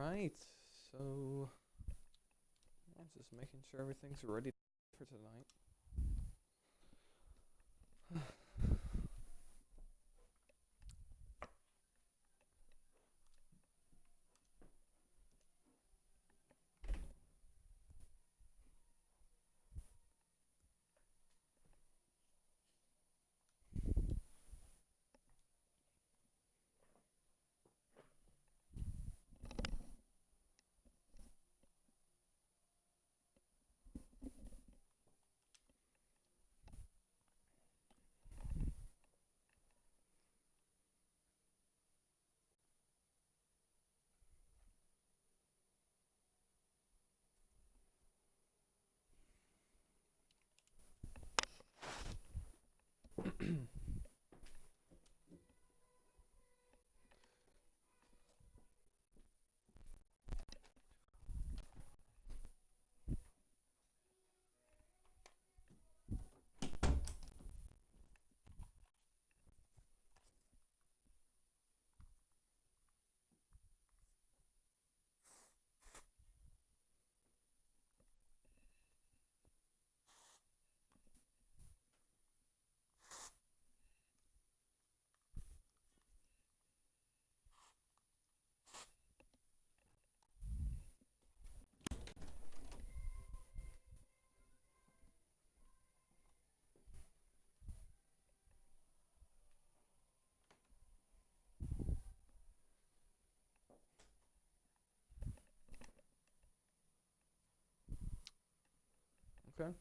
Alright, so I'm just making sure everything's ready for tonight. Okay.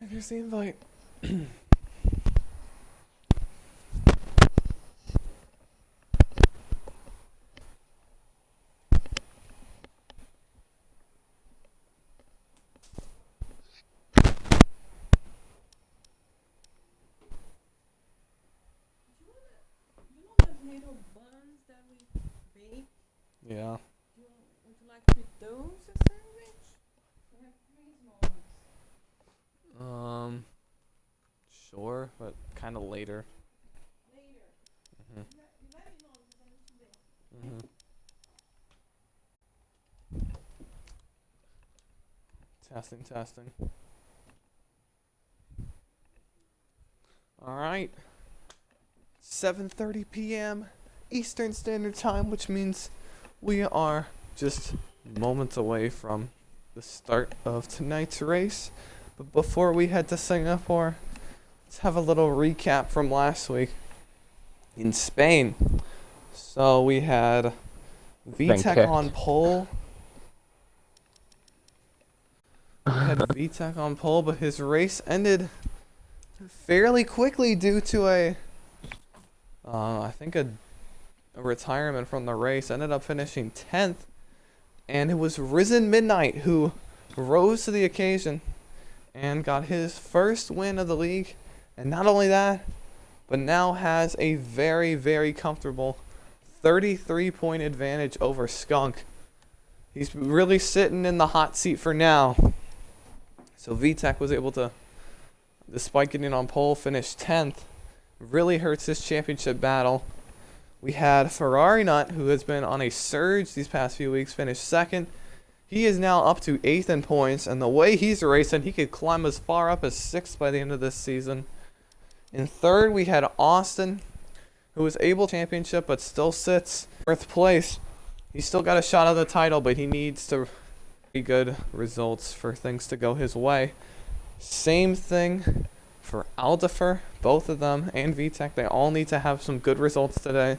Here's the invite. Little buns that we bake. Yeah. Would you like to eat those or sandwich? Sure, but kind of later. Mhm. Mhm. Testing, testing. All right. 7:30 p.m. Eastern Standard Time, which means we are just moments away from the start of tonight's race. But before we head to Singapore, let's have a little recap from last week in Spain. So we had VTech on pole. We had VTech on pole, but his race ended fairly quickly due to I think a retirement from the race. Ended up finishing 10th, and it was Risen Midnight who rose to the occasion and got his first win of the league. And not only that, but now has a very, very comfortable 33-point advantage over Skunk. He's really sitting in the hot seat for now. So VTech was able to, despite getting on pole, finish 10th. Really hurts this championship battle. We had Ferrari Nut, who has been on a surge these past few weeks, finished 2nd. He is now up to 8th in points, and the way he's racing, he could climb as far up as 6th by the end of this season. In 3rd, we had Austin, who was able to championship but still sits 4th place. He's still got a shot at the title, but he needs to be good results for things to go his way. Same thing for Aldifer, both of them, and VTech. They all need to have some good results today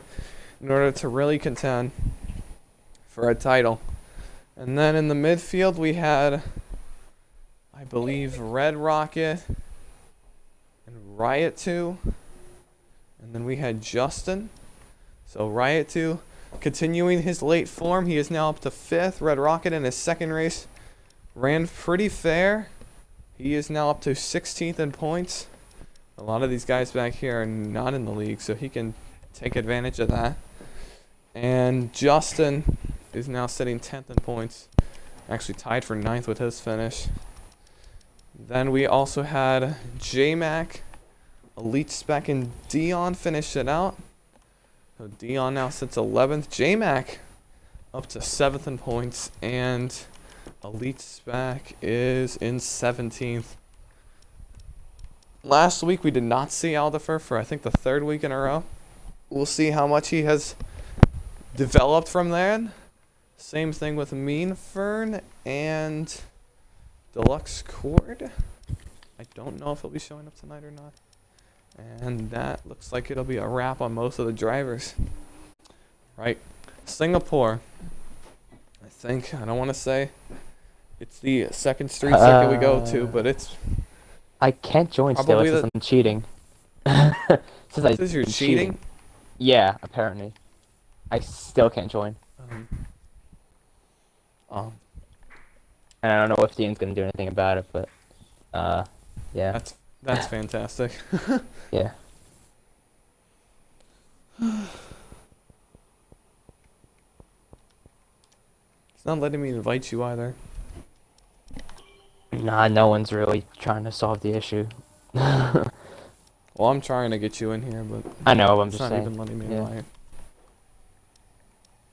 in order to really contend for a title. And then in the midfield, we had, I believe, Red Rocket and Riot 2. And then we had Justin. So Riot 2 continuing his late form. He is now up to 5th. Red Rocket in his 2nd race ran pretty fair. He is now up to 16th in points. A lot of these guys back here are not in the league, so he can take advantage of that. And Justin is now sitting 10th in points. Actually tied for 9th with his finish. Then we also had J-Mac, Elite Spec, and Dion finish it out. So Dion now sits 11th. J-Mac up to 7th in points, and Elite Spec is in 17th. Last week we did not see Aldifer for I think the 3rd week in a row. We'll see how much he has developed from there. Same thing with Mean Fern and Deluxe Cord. I don't know if he'll be showing up tonight or not. And that looks like it'll be a wrap on most of the drivers. Right. Singapore. I think, I don't want to say it's the second street circuit we go to, but it's... I can't join still, it says I'm cheating. Says you're cheating? Yeah, apparently. I still can't join. And I don't know if Dean's gonna do anything about it, but yeah. That's fantastic. Yeah. It's not letting me invite you either. Nah, no one's really trying to solve the issue. Well, I'm trying to get you in here, but I know, I'm it's just not saying. even letting me Yeah.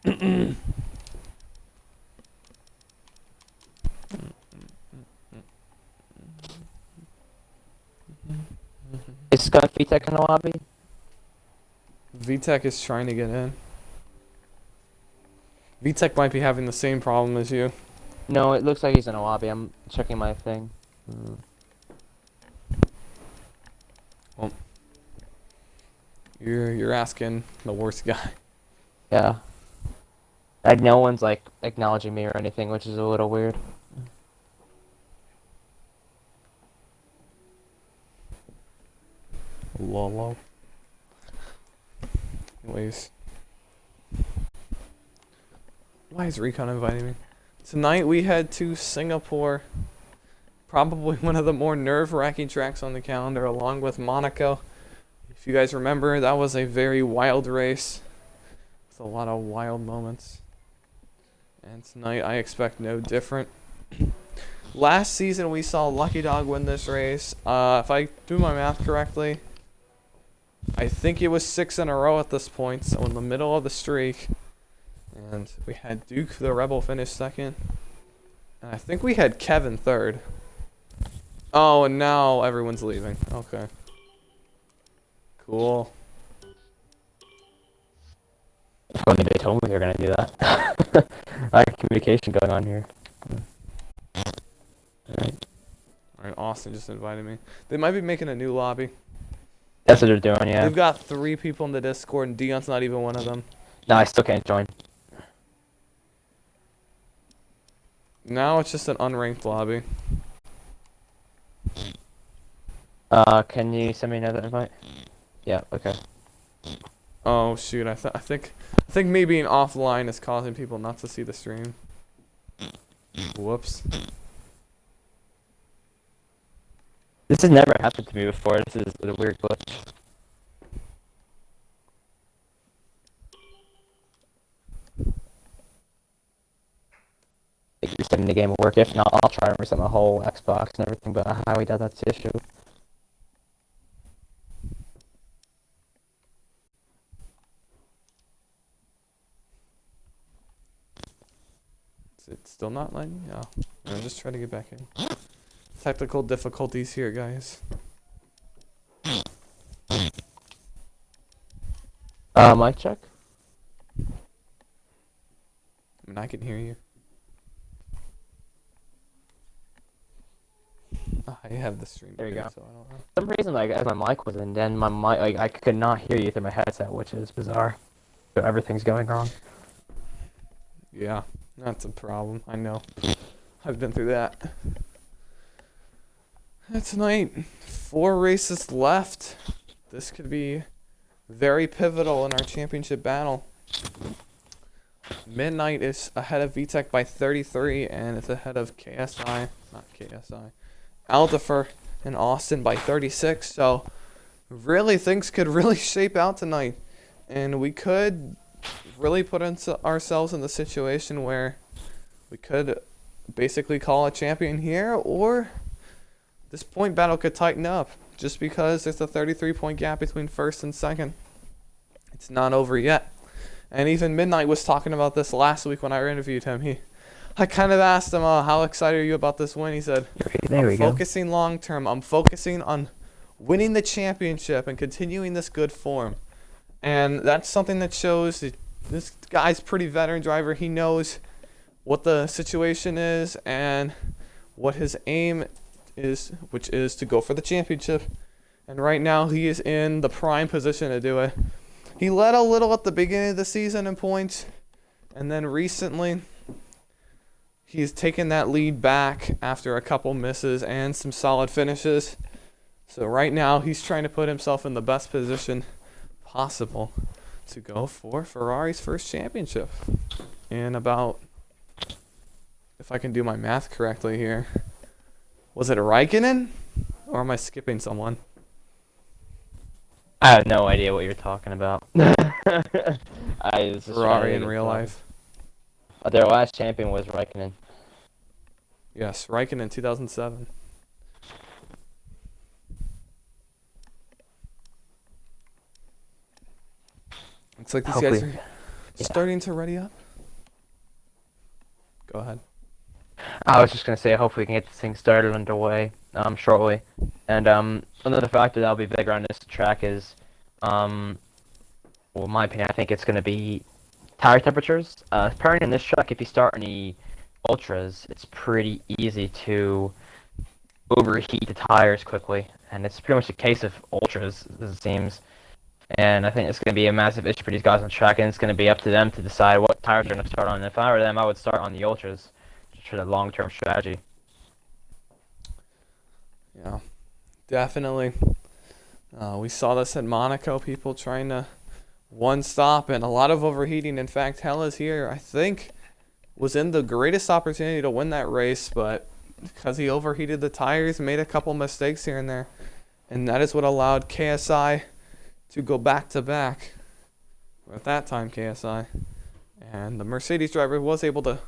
invite. Is Skunk VTech in the lobby? VTech is trying to get in. VTech might be having the same problem as you. No, it looks like he's in a lobby. I'm checking my thing. Well, you're asking the worst guy. Yeah. Like, no one's like acknowledging me or anything, which is a little weird. Lolo. Anyways. Why is Recon inviting me? Tonight we head to Singapore. Probably one of the more nerve-wracking tracks on the calendar, along with Monaco. If you guys remember, that was a very wild race with a lot of wild moments. And tonight I expect no different. Last season we saw Lucky Dog win this race. If I do my math correctly, I think it was 6 in a row at this point, so in the middle of the streak. And we had Duke the Rebel finish second. And I think we had Kevin third. Oh, and now everyone's leaving. Okay. Cool. If only they told me they were gonna do that. I have communication going on here. Alright. Alright, Austin just invited me. They might be making a new lobby. That's what they're doing, yeah. They've got 3 people in the Discord, and Dion's not even one of them. No, I still can't join. Now it's just an unranked lobby. Can you send me another invite? Yeah, okay. Oh shoot! I think me being offline is causing people not to see the stream. Whoops. This has never happened to me before. This is a weird glitch. If you're setting the game will work. If not, I'll try and reset my whole Xbox and everything, but I highly doubt that's the issue. Is it still not letting me? Oh, I'm just trying to get back in. Technical difficulties here, guys. Mic check? I mean, I can hear you. I have the stream. There you go. So I don't know. For some reason, like, as my mic was in, then my mic, like, I could not hear you through my headset, which is bizarre. So everything's going wrong. Yeah, that's a problem. I know. I've been through that. Tonight, 4 races left. This could be very pivotal in our championship battle. Midnight is ahead of VTech by 33, and it's ahead of KSI, not KSI, Aldifer and Austin by 36. So, really, things could really shape out tonight, and we could really put ourselves in the situation where we could basically call a champion here, or this point battle could tighten up just because there's a 33-point gap between first and second. It's not over yet. And even Midnight was talking about this last week when I interviewed him. I kind of asked him, how excited are you about this win? He said, There we go. Focusing long term. I'm focusing on winning the championship and continuing this good form. And that's something that shows that this guy's pretty veteran driver. He knows what the situation is and what his aim is, which is to go for the championship. And right now he is in the prime position to do it. He led a little at the beginning of the season in points, and then recently he's taken that lead back after a couple misses and some solid finishes. So right now he's trying to put himself in the best position possible to go for Ferrari's first championship in about, if I can do my math correctly here, was it Raikkonen, or am I skipping someone? I have no idea what you're talking about. Ferrari in real life. Their last champion was Raikkonen. Yes, Raikkonen 2007. It's like these guys are starting to ready up. Go ahead. I was just gonna say, hopefully we can get this thing started underway shortly. And another factor that'll be big around this track is, well, in my opinion, I think it's gonna be tire temperatures. Apparently in this track, if you start on the ultras, it's pretty easy to overheat the tires quickly, and it's pretty much a case of ultras, as it seems. And I think it's going to be a massive issue for these guys on track, and it's going to be up to them to decide what tires they're going to start on. And if I were them, I would start on the ultras, just for the long-term strategy. Yeah, definitely. We saw this at Monaco, people trying to one stop and a lot of overheating. In fact, Hella's here, I think, was in the greatest opportunity to win that race, but because he overheated the tires, made a couple mistakes here and there. And that is what allowed KSI to go back-to-back, or at that time KSI, and the Mercedes driver was able to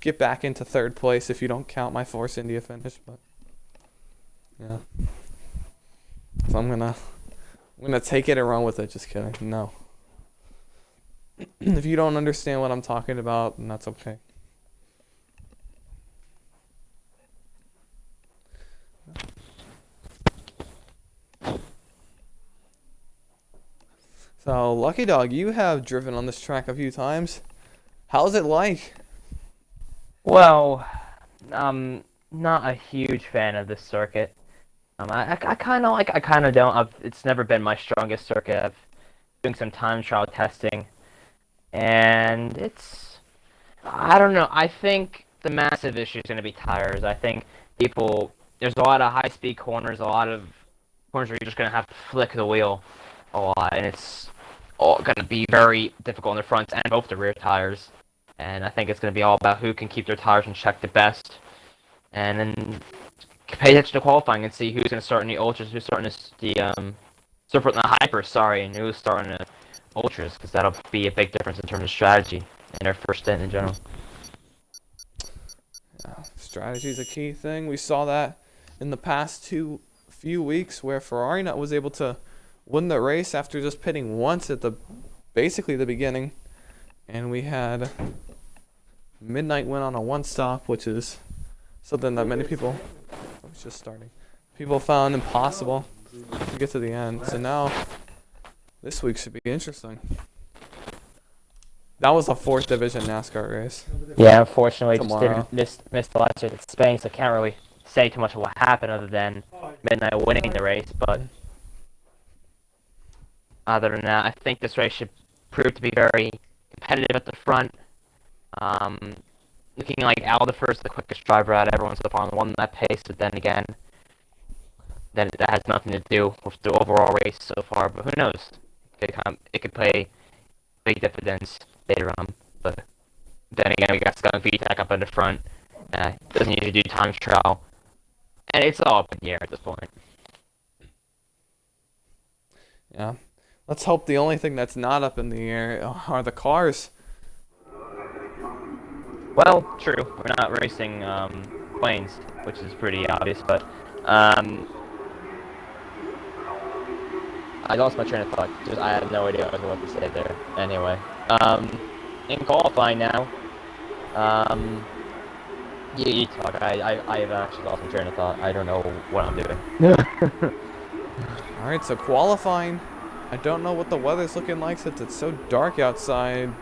get back into third place if you don't count my Force India finish. But yeah, so I'm gonna take it and run with it. Just kidding. No. If you don't understand what I'm talking about, then that's okay. So, Lucky Dog, you have driven on this track a few times. How's it like? Well, I'm not a huge fan of this circuit. I kind of like, I kind of don't. It's never been my strongest circuit. I've doing some time trial testing, and I don't know. I think the massive issue is going to be tires. I think there's a lot of high-speed corners, a lot of corners where you're just going to have to flick the wheel a lot, and it's all going to be very difficult on the fronts and both the rear tires. And I think it's going to be all about who can keep their tires in check the best, and then pay attention to qualifying and see who's going to start in the ultras, who's starting the hyper, and who's starting the ultras, because that'll be a big difference in terms of strategy in their first stint in general. Strategy is a key thing. We saw that in the past few weeks where Ferrari was able to win the race after just pitting once at basically the beginning, and we had Midnight win on a one stop, which is something that many people found impossible to get to the end. So now this week should be interesting. That was a 4th division NASCAR race. Yeah, unfortunately, Tomorrow. just missed the last year at Spain, so can't really say too much of what happened other than Midnight winning the race. But other than that, I think this race should prove to be very competitive at the front. Looking like Alderfer's the quickest driver out of everyone so far on the one that pace, but then again, that has nothing to do with the overall race so far. But who knows? It could play big dividends later on. But then again, we got Skunk VTAC up in the front. Doesn't usually do time trial, and it's all up in the air at this point. Yeah. Let's hope the only thing that's not up in the air are the cars. Well, true. We're not racing planes, which is pretty obvious, but I lost my train of thought. I had no idea what to say there. Anyway, in qualifying now, you talk. I've actually lost my train of thought. I don't know what I'm doing. All right, so qualifying. I don't know what the weather's looking like since it's so dark outside,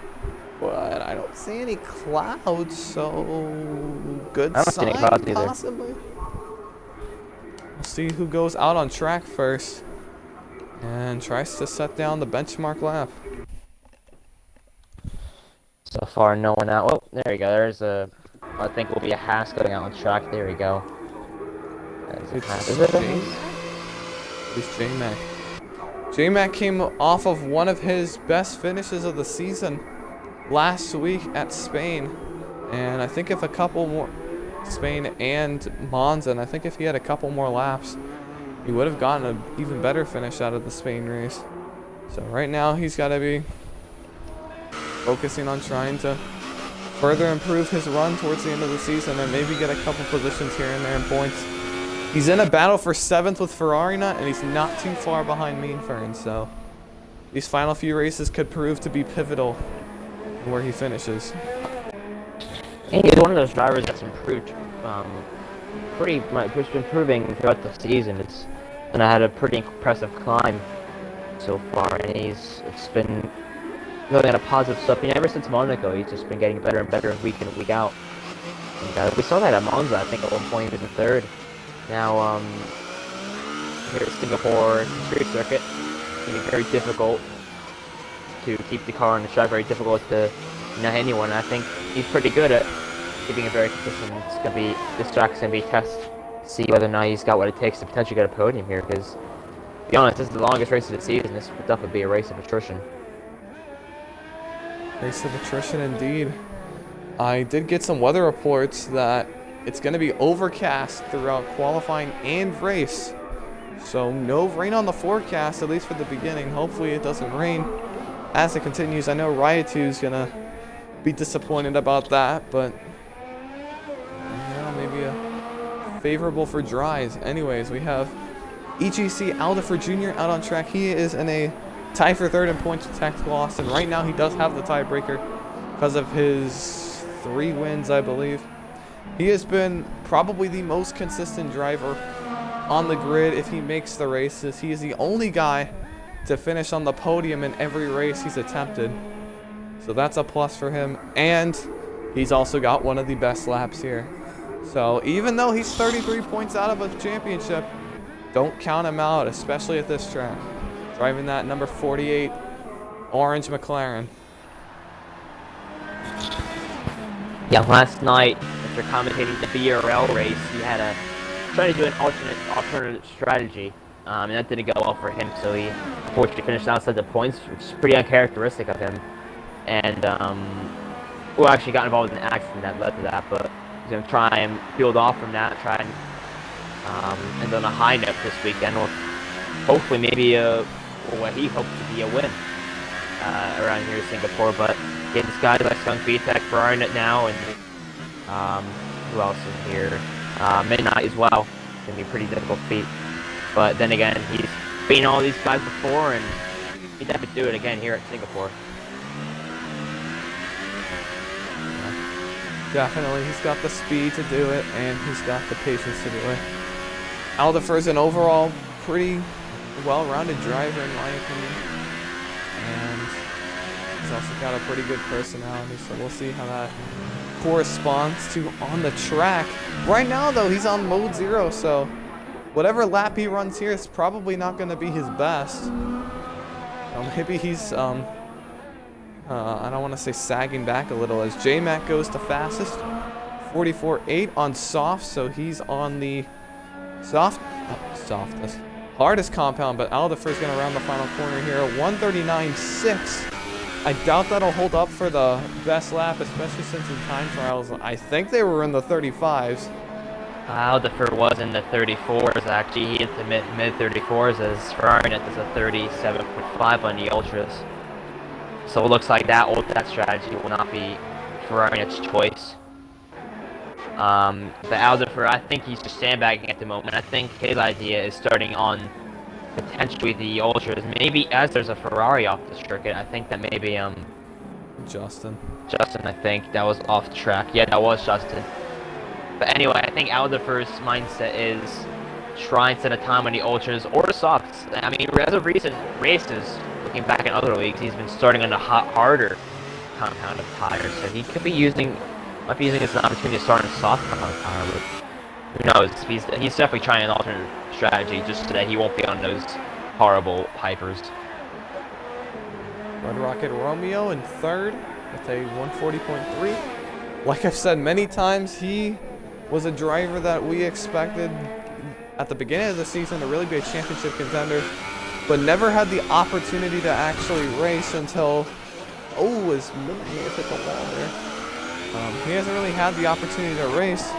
but I don't see any clouds, so good I don't sign, see any clouds either. possibly. We'll see who goes out on track first and tries to set down the benchmark lap. So far, no one out. Oh, there you go. I think will be a Haas going out on track. There we go. Is it a Haas? It's J-Mac. J-Mac came off of one of his best finishes of the season last week at Spain, and I think if a couple more, Spain and Monza, and I think if he had a couple more laps, he would have gotten an even better finish out of the Spain race. So right now he's got to be focusing on trying to further improve his run towards the end of the season and maybe get a couple positions here and there in points. He's in a battle for 7th with Ferrari, and he's not too far behind Mean Fern, so these final few races could prove to be pivotal in where he finishes. And he's one of those drivers that's improved pretty much, who's been improving throughout the season. And had a pretty impressive climb so far, and it's been going on a positive stuff. Ever since Monaco, he's just been getting better and better week in and week out. And, we saw that at Monza. I think at one point he was in 3rd. Now, here at Singapore street circuit, it's going to be very difficult to keep the car on the track, very difficult to hit anyone. I think he's pretty good at keeping it very consistent. This track's going to be a test to see whether or not he's got what it takes to potentially get a podium here, because, to be honest, this is the longest race of the season. This would definitely be a race of attrition. Race of attrition indeed. I did get some weather reports that it's going to be overcast throughout qualifying and race. So no rain on the forecast, at least for the beginning. Hopefully it doesn't rain as it continues. I know Raitu is going to be disappointed about that, but favorable for dries. Anyways, we have EGC Aldifer Jr. out on track. He is in a tie for third in points with tactical loss, and right now he does have the tiebreaker because of his 3 wins, I believe. He has been probably the most consistent driver on the grid if he makes the races. He is the only guy to finish on the podium in every race he's attempted. So that's a plus for him, and he's also got one of the best laps here. So even though he's 33 points out of a championship, don't count him out, especially at this track. Driving that number 48 orange McLaren. Yeah, last night, after commentating the BRL race, he had a trying to do an alternate strategy, and that didn't go well for him. So he unfortunately finished outside the points, which is pretty uncharacteristic of him. And well, actually got involved in an accident that led to that, but he's gonna try and build off from that, try and end on a high note this weekend, with hopefully maybe what he hopes to be a win around here in Singapore. But yeah, this guy like SnB F1 Ferrari now, and who else is here? Midnight as well. It's gonna be a pretty difficult feat. But then again, he's beaten all these guys before, and he'd have to do it again here at Singapore. Definitely, he's got the speed to do it, and he's got the patience to do it. Aldifer's an overall pretty well-rounded driver, in my opinion. And he's also got a pretty good personality, so we'll see how that corresponds to on the track. Right now, though, he's on mode 0, so whatever lap he runs here is probably not going to be his best. Maybe he's, I don't want to say sagging back a little, as J-Mac goes to fastest, 44.8 on soft, so he's on the softest, hardest compound, but Aldifer's going to round the final corner here at 139.6. I doubt that'll hold up for the best lap, especially since in time trials, I think they were in the 35s. Aldifer was in the 34s, actually. He hit the mid-34s, as Ferrari does a 37.5 on the Ultras. So it looks like that strategy will not be Ferrari's choice. The Aldifer, I think he's just sandbagging at the moment. I think his idea is starting on potentially the Ultras. Maybe as there's a Ferrari off the circuit, I think that maybe Justin, I think that was off track. Yeah, that was Justin. But anyway, I think Aldifer's mindset is try and set a time on the Ultras or the softs. I mean, as of recent races, looking back in other leagues, he's been starting on the harder compound of tires, so he could be might be using this as an opportunity to start on a soft compound tire, but who knows? He's definitely trying an alternate strategy just so that he won't be on those horrible Pipers. Red Rocket Romeo in third with a 140.3. Like I've said many times, he was a driver that we expected at the beginning of the season to really be a championship contender, but never had the opportunity to actually race until, his Midnight hit the wall there. He hasn't really had the opportunity to race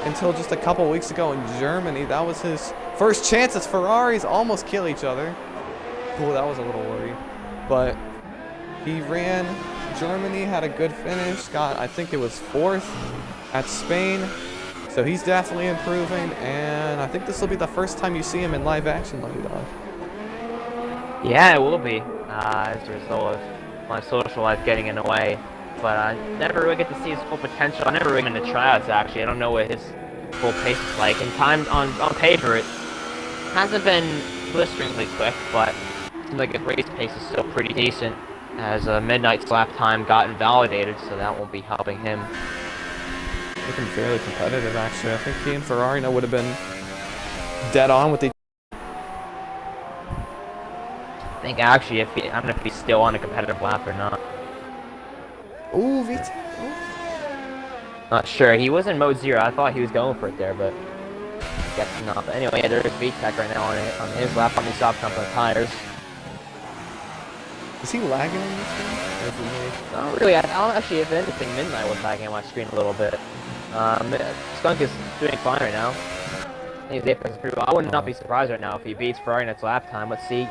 until just a couple weeks ago in Germany. That was his first chance as Ferraris almost kill each other. Cool, that was a little worried. But he ran Germany, had a good finish, got, I think it was 4th at Spain. So he's definitely improving, and I think this will be the first time you see him in live action, Lucky Dog. Yeah, it will be, as a result of my social life getting in the way. But I never really get to see his full potential. I never really been to tryouts, actually. I don't know what his full pace is like. In time, on paper, it hasn't been blisteringly quick, but it seems like his race pace is still pretty decent, as Midnight's lap time got invalidated, so that won't be helping him. Looking fairly competitive, actually. I think he and Ferrari would have been dead on with the. I think actually, I don't know if he's still on a competitive lap or not. Ooh, VT. Not sure. He was in mode 0. I thought he was going for it there, but I guess not. But anyway, yeah, there's VTech right now on his lap on the soft compound tires. Is he lagging on this one? Or is he me? Not really. I don't actually, if anything, Midnight was lagging on my screen a little bit. Skunk is doing fine right now. He's Apex pretty well. I would not be surprised right now if he beats Ferrari in its lap time. Let's see.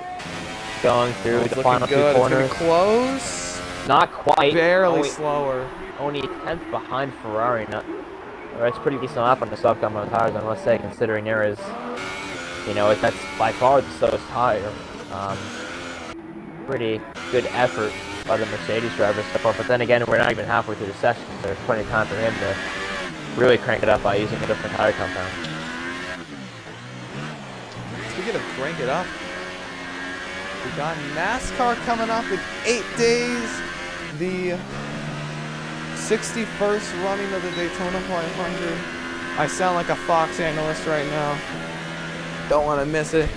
Going through the final 2 corners. It's close. Not quite. Barely slower. Only a 10th behind Ferrari. It's pretty decent lap on the soft compound tires, I must say, considering there is, that's by far the slowest tire. Pretty good effort by the Mercedes drivers so far, but then again, we're not even halfway through the session, so there's plenty of time for him to really crank it up by using a different tire compound. Speaking of crank it up, we got NASCAR coming up in 8 days. The 61st running of the Daytona 500. I sound like a Fox analyst right now. Don't want to miss it.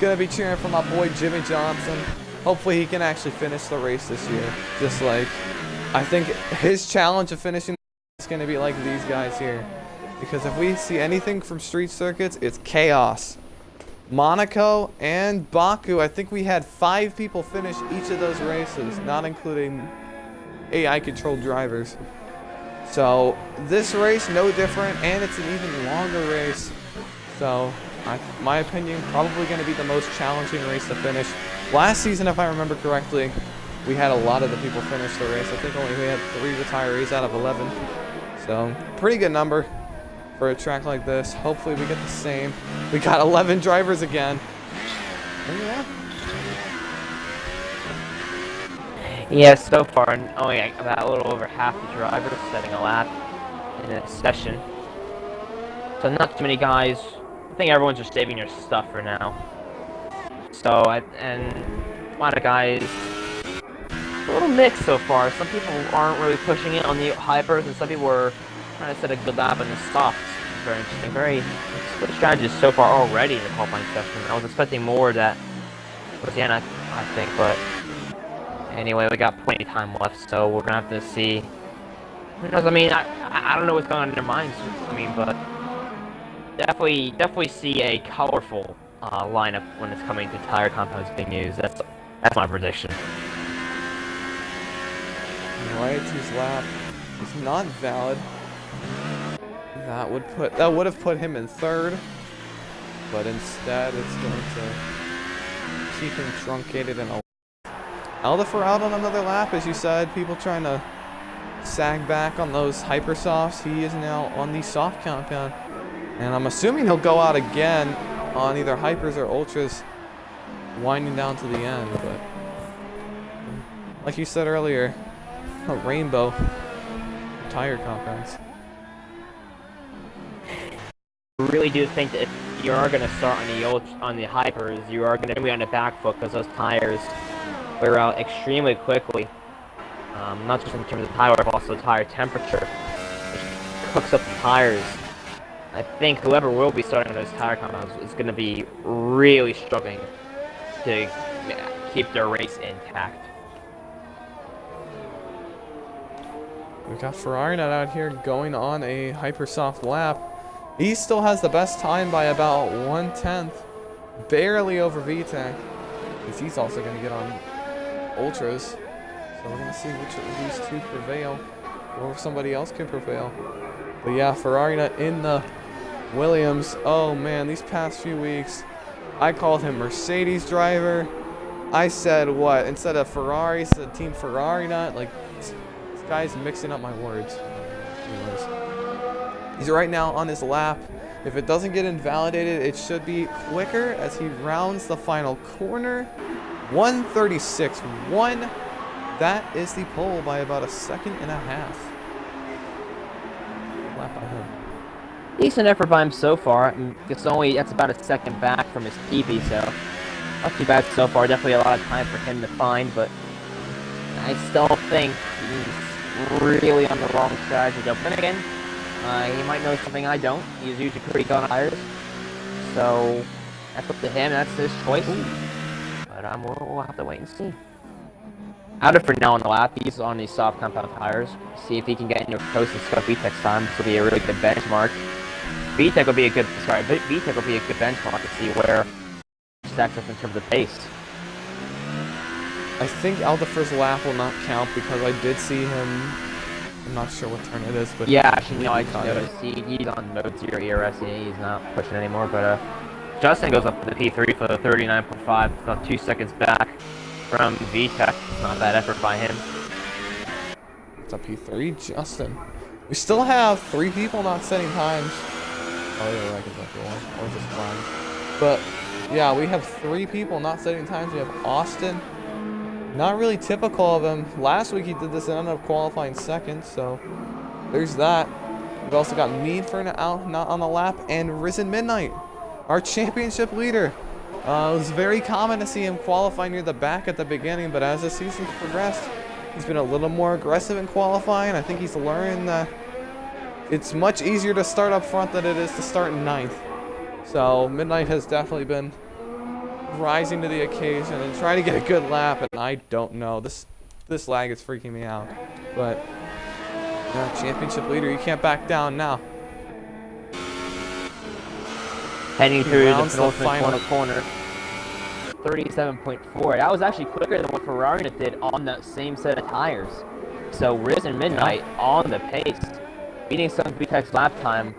Gonna be cheering for my boy Jimmy Johnson. Hopefully he can actually finish the race this year. Just like, I think his challenge of finishing is gonna be like these guys here. Because if we see anything from street circuits, it's chaos. Monaco and Baku, I think we had 5 people finish each of those races, not including AI-controlled drivers. So this race, no different, and it's an even longer race. So, my opinion, probably going to be the most challenging race to finish. Last season, if I remember correctly, we had a lot of the people finish the race. I think only we had 3 retirees out of 11. So, pretty good number for a track like this. Hopefully we get the same. We got 11 drivers again. And yeah. Yeah, so far, only about a little over half the drivers setting a lap in a session. So not too many guys. I think everyone's just saving their stuff for now. So, and a lot of guys, a little mixed so far. Some people aren't really pushing it on the hypers, and some people are trying to set a good lap in the softs. Very interesting. Very good strategies so far already in the qualifying session. I was expecting more of that towards the end, I think, but anyway, we got plenty of time left, so we're gonna have to see. Who knows? I mean, I don't know what's going on in their minds. I mean, but definitely see a colorful lineup when it's coming to tire compounds being used. That's my prediction. Riotu's lap is not valid. That would have put him in 3rd, but instead it's going to keep him truncated in a. Aldifer out on another lap, as you said. People trying to sag back on those hypersofts. He is now on the soft compound, and I'm assuming he'll go out again on either hypers or ultras, winding down to the end. But like you said earlier, a rainbow tire compounds. I really do think that if you are going to start on the hypers, you are going to be on the back foot because those tires wear out extremely quickly. Not just in terms of tire, but also tire temperature, which cooks up the tires. I think whoever will be starting on those tire compounds is going to be really struggling to keep their race intact. We've got Ferrari out here going on a hypersoft lap. He still has the best time by about 1/10, barely over VTEC, because he's also going to get on ultras. So we're going to see which of these two prevail, or if somebody else can prevail. But yeah, Ferrari in the Williams. Oh man, these past few weeks, I called him Mercedes driver. I said what? Instead of Ferrari, I said Team Ferrari nut. Like, this guy's mixing up my words. Anyways. He's right now on his lap. If it doesn't get invalidated, it should be quicker as he rounds the final corner. 1:36.1. That is the pole by about a 1.5 seconds. Lap by him. Decent effort by him so far. That's about a second back from his PB, so not too bad so far. Definitely a lot of time for him to find, but I still think he's really on the wrong strategy. But then again, he might know something I don't. He's usually pretty good on tires, so that's up to him. That's his choice. But we'll have to wait and see. Out of for now on the lap, he's on these soft compound tires. See if he can get into close to Scott VTEC's time. This will be a really good benchmark. VTEC will be a good benchmark to see where he stacks up in terms of pace. I think Aldifer's lap will not count because I did see him. I'm not sure what turn it is, but yeah, actually, no, I just noticed he's on mode 0 ERS. He's not pushing anymore. But Justin goes up to the P3 for the 39.5, about 2 seconds back from VTEC. Not bad effort by him. It's a P3, Justin. We still have 3 people not setting times. Oh, yeah, right, because that's one. Or just flags. But, yeah, we have 3 people not setting times. We have Austin. Not really typical of him. Last week he did this and ended up qualifying second, so there's that. We've also got Meadford out, not on the lap, and Risen Midnight, our championship leader. It was very common to see him qualify near the back at the beginning, but as the season's progressed, he's been a little more aggressive in qualifying. I think he's learned that it's much easier to start up front than it is to start in ninth. So Midnight has definitely been rising to the occasion and trying to get a good lap, and I don't know. This lag is freaking me out. But yeah, championship leader, you can't back down now. Heading through the rounds the penultimate final corner. 37.4. That was actually quicker than what Ferrari did on the same set of tires. So Risen Midnight on the pace, beating some VTEC's lap time.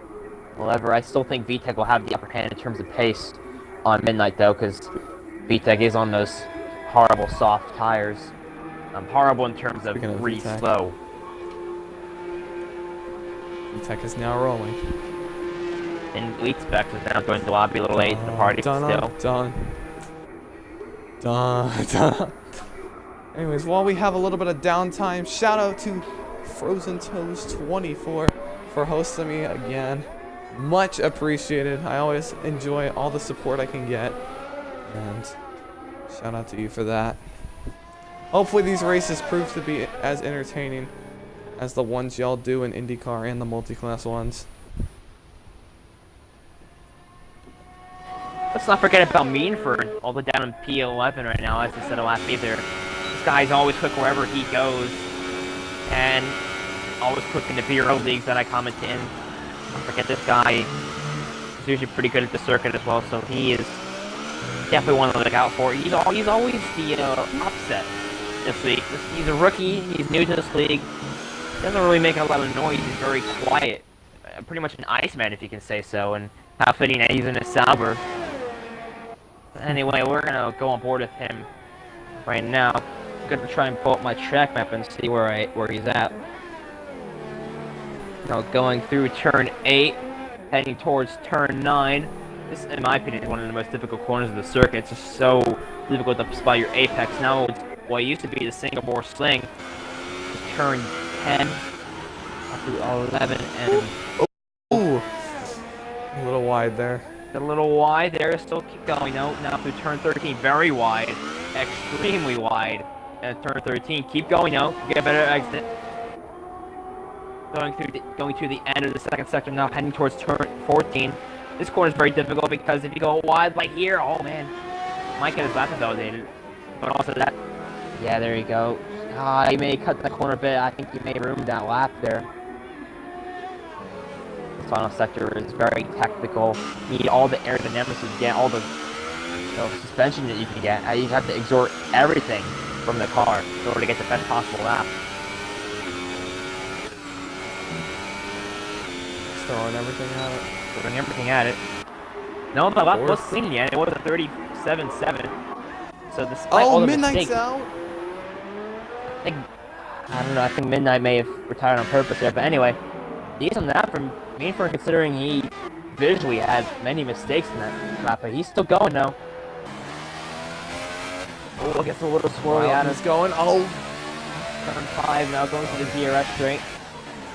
However, I still think VTEC will have the upper hand in terms of pace on Midnight, though, because VTEC is on those horrible soft tires. Horrible in terms of really slow. VTEC is now rolling. And we expect is now going to lobby a little late to the party still. Done. Anyways, while we have a little bit of downtime, shout out to Frozen Toes 24 for hosting me again. Much appreciated. I always enjoy all the support I can get, and shout out to you for that. Hopefully these races prove to be as entertaining as the ones y'all do in IndyCar and the multi-class ones. Let's not forget about Meanford, all the way down in P11 right now, as instead of last either. This guy's always quick wherever he goes, and always quick in the B-road leagues that I comment in. Don't forget this guy is usually pretty good at the circuit as well, so he is definitely one to look out for. He's always the upset this week. He's a rookie, he's new to this league, doesn't really make a lot of noise, he's very quiet. Pretty much an Iceman, if you can say so, and how fitting that he's in a Sauber. Anyway, we're gonna go on board with him right now. I'm gonna try and pull up my track map and see where he's at. Now going through turn 8, heading towards turn 9. This, in my opinion, is one of the most difficult corners of the circuit. It's just so difficult to spot your apex. Now it's what used to be the Singapore Sling. Turn 10 up to 11 and ooh, a little wide there. A little wide there, still keep going though. Now through turn 13, very wide, extremely wide. And turn 13, keep going now, get a better exit. Going to the end of the second sector now, heading towards turn 14. This corner is very difficult because if you go wide like here, oh man, might get his lap validated. But also that, yeah, there you go. You may cut the corner a bit. I think you may ruin that lap there. Final sector is very technical. You need all the aerodynamics you get, all the suspension that you can get. You have to exert everything from the car in order to get the best possible lap. Throwing everything at it. No, the lap was clean yet. It was a 37.7. So despite all the Midnight's mistakes, out. I don't know. I think Midnight may have retired on purpose there. But anyway, decent lap from Meanford, considering he visually had many mistakes in that lap, but he's still going now. Oh, gets a little swirly out of He's going. Oh, turn 5 now, going to the DRS straight,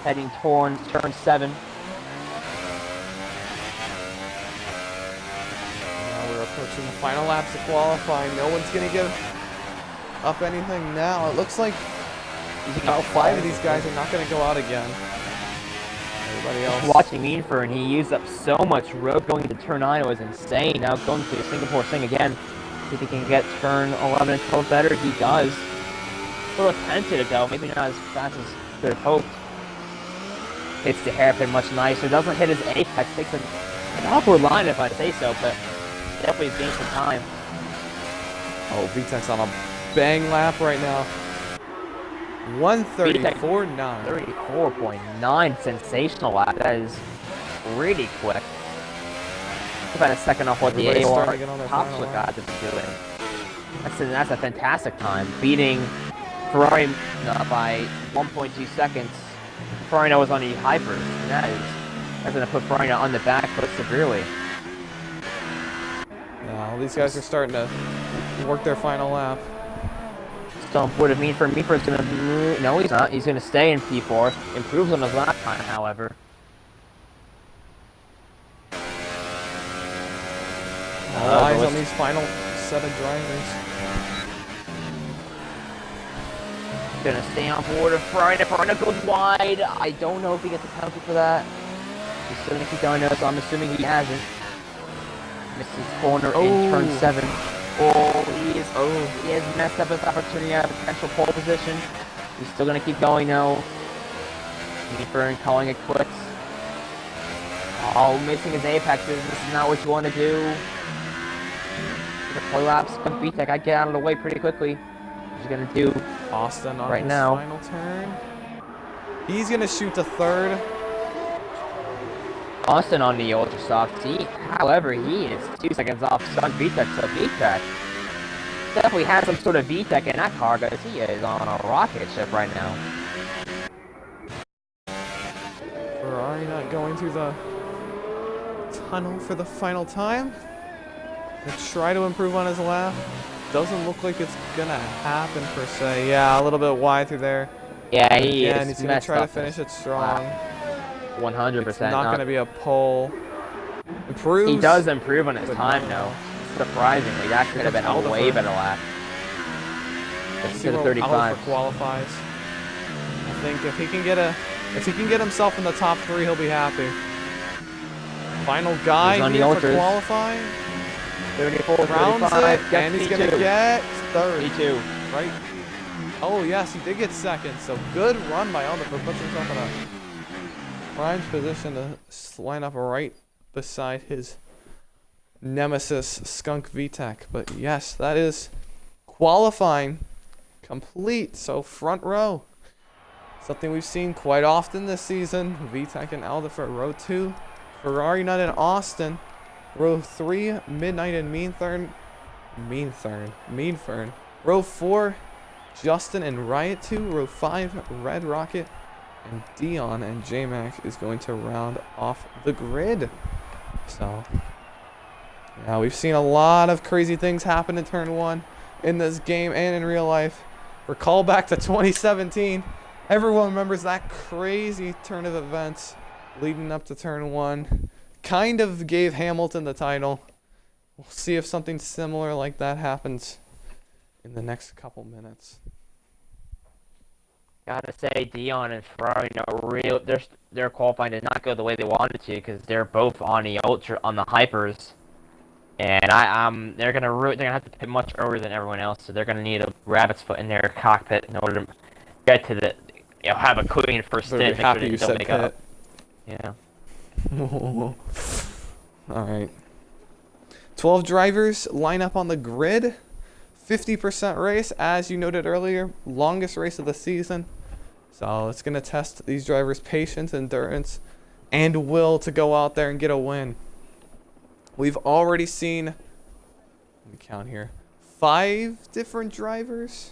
heading toward turn 7. now we're approaching the final laps of qualifying. No one's gonna get up anything now. It looks like about 5 of these guys are not gonna go out again. Everybody else Watching Meanford, and he used up so much road going into turn 9, it was insane. Now going to the Singapore Sling again. See if he can get turn 11 and 12 better. He does. A little tentative though, maybe not as fast as could have hoped. Hits the hairpin much nicer. Doesn't hit his apex. Takes an awkward line if I say so, but definitely has gained some time. Oh, VTEC's on a bang lap right now. 134.9. 34.9, sensational lap. That is really quick. About a second off what Everybody's the starting AOR to get on their top final split lap. guys have been doing. That's a fantastic time, beating Ferrari by 1.2 seconds Ferrari was on the hypers. That's gonna put Ferrari on the back foot severely. Yeah, all these guys are starting to work their final lap. So what it means for me, is gonna move. No, he's not. He's gonna stay in P4. Improves on his lap time, however. All eyes on these final set of drivers. Gonna stay on board of Ferrari. Ferrari goes wide. I don't know if he gets a penalty for that. He's still gonna keep going though, so I'm assuming he hasn't. Misses corner in turn 7. He has messed up his opportunity at a potential pole position. He's still gonna keep going though. Deeper calling it quits. Oh, missing his apexes. This is not what you want to do. The play laps, VTech, I get out of the way pretty quickly. He's gonna do Austin on right his now. final turn. He's gonna shoot to 3rd. Austin on the ultra soft. However, he is 2 seconds off Skunk VTech, so VTech definitely has some sort of VTech in that car, because he is on a rocket ship right now. Ferrari not going through the tunnel for the final time. Gonna try to improve on his lap. Doesn't look like it's gonna happen per se. Yeah, a little bit wide through there. Yeah, he's he's gonna try to finish it strong. 100%. It's not gonna be a pole. Improves. He does improve on his time though. Surprisingly, that could have been a way better lap. Let's see where 35 qualifies. I think if he can get himself in the top 3, he'll be happy. Final guy here for qualifying. 34, rounds 35, it, and he's gonna get 3rd. P2. Right? Oh yes, he did get 2nd. So good run by Alda for putting himself in a prime position to line up right beside his nemesis Skunk VTech. But yes, that is qualifying complete. So front row, something we've seen quite often this season. VTech and Alda for row 2. Ferrari not in Austin. Row 3, Midnight and Meanfern. Row 4, Justin and Riot 2. Row 5, Red Rocket. And Dion and J-Mac is going to round off the grid. So, yeah, we've seen a lot of crazy things happen in turn 1 in this game and in real life. Recall back to 2017. Everyone remembers that crazy turn of events leading up to turn 1. Kind of gave Hamilton the title. We'll see if something similar like that happens in the next couple minutes. Gotta say, Dion and Ferrari, their qualifying did not go the way they wanted to, because they're both on the hypers, and they're gonna have to pit much earlier than everyone else, so they're gonna need a rabbit's foot in their cockpit in order to get to the, have a clean first stint. Happy you said pit. Yeah. Alright. 12 drivers line up on the grid. 50% race, as you noted earlier. Longest race of the season. So it's going to test these drivers' patience, endurance, and will to go out there and get a win. We've already seen, let me count here, 5 different drivers.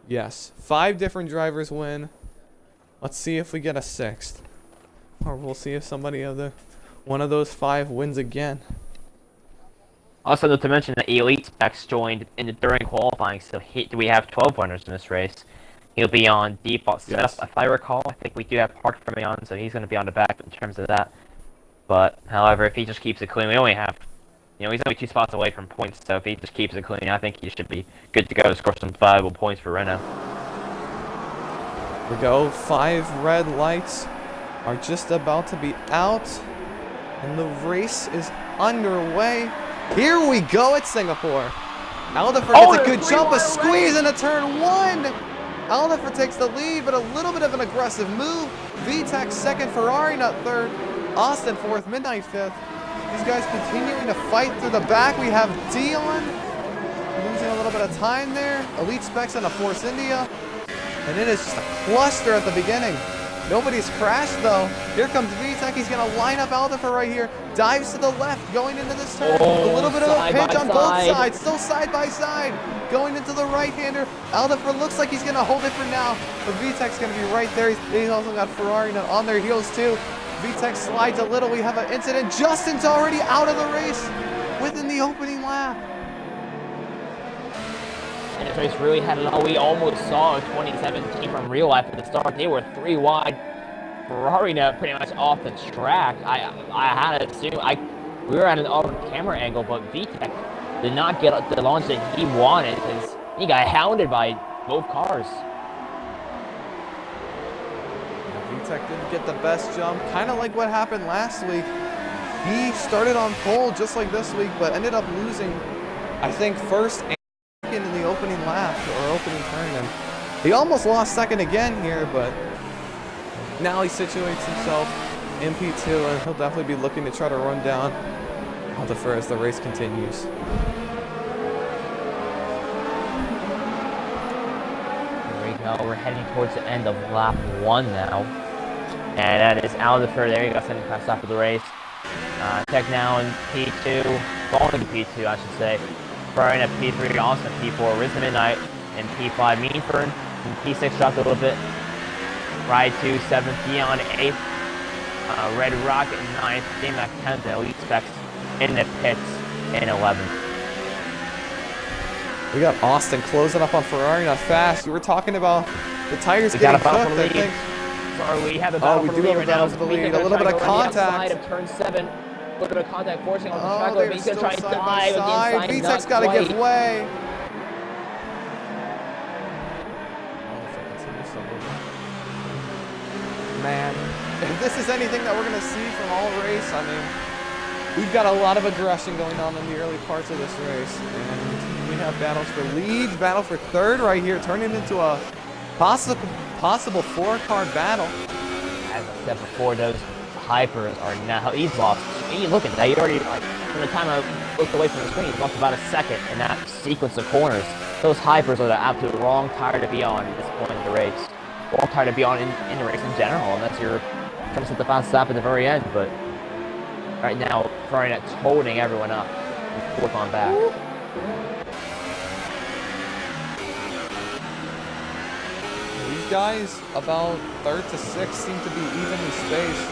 Yes, 5 different drivers win. Let's see if we get a 6th. Or we'll see if one of those 5 wins again. Also, not to mention that Elite Specs joined during qualifying, so we have 12 winners in this race. He'll be on default setup, yes. If I recall. I think we do have Park for me on, so he's going to be on the back in terms of that. But, however, if he just keeps it clean, we only have, he's only 2 spots away from points, so if he just keeps it clean, I think he should be good to go to score some valuable points for Renault. Here we go. 5 red lights are just about to be out, and the race is underway. Here we go at Singapore. Aldifer gets a good jump, a squeeze into turn 1. Aldifer takes the lead, but a little bit of an aggressive move. VTech 2nd, Ferrari not 3rd, Austin 4th, Midnight 5th. These guys continuing to fight through the back. We have Dion losing a little bit of time there. Elite Specs on a Force India. And it is just a cluster at the beginning. Nobody's crashed though. Here comes VTech. He's gonna line up Aldifer right here. Dives to the left, going into this turn. A little bit of a pinch on both sides. Still side by side. Going into the right-hander. Aldifer looks like he's gonna hold it for now. But VTech's gonna be right there. He's also got Ferrari on their heels too. VTech slides a little. We have an incident. Justin's already out of the race within the opening lap. And this race really had it all. We almost saw 2017 from real life at the start. They were 3 wide. Ferrari now pretty much off the track. I had to assume we were at an off camera angle, but VTech did not get the launch that he wanted because he got hounded by both cars. VTech didn't get the best jump, kind of like what happened last week. He started on pole just like this week, but ended up losing, I think, first and second in the opening lap or opening turn, and he almost lost second again here, but now he situates himself in P2, and he'll definitely be looking to try to run down Aldifer as the race continues. There we go. We're heading towards the end of lap 1 now. And that is Aldifer. There you go, second fast lap of the race. Tech now in P2, going to P2, I should say. Ferrari at P3, Austin P4, Risen Midnight in P5, Meanford in P6 dropped a little bit. Ride 2, 7th, Dion 8th, Red Rocket 9th, J-Mac 10th, and Elite Specs in the pits in 11th. We got Austin closing up on Ferrari, not fast. We were talking about the tires getting cooked, I think. Sorry, we have a battle for the lead right now. A little bit of contact. Of turn 7. A little bit of contact forcing on the track. They're He's going to try and still dive side with the inside. VTech's got to give way. Man, if this is anything that we're going to see from all race, I mean, we've got a lot of aggression going on in the early parts of this race. And we have battles for leads, battle for third right here, turning into a possible 4-car battle. As I said before, those hypers are now, he's lost. Look at that, he already, like, from the time I looked away from the screen, he's lost about a second in that sequence of corners. Those hypers are the absolute wrong tire to be on at this point in the race. Wrong tire to be on in the race in general, unless you're trying to set the fast lap at the very end, but right now, Ferrari not holding everyone up and fourth on back. These guys, about 3rd to 6th, seem to be evenly spaced.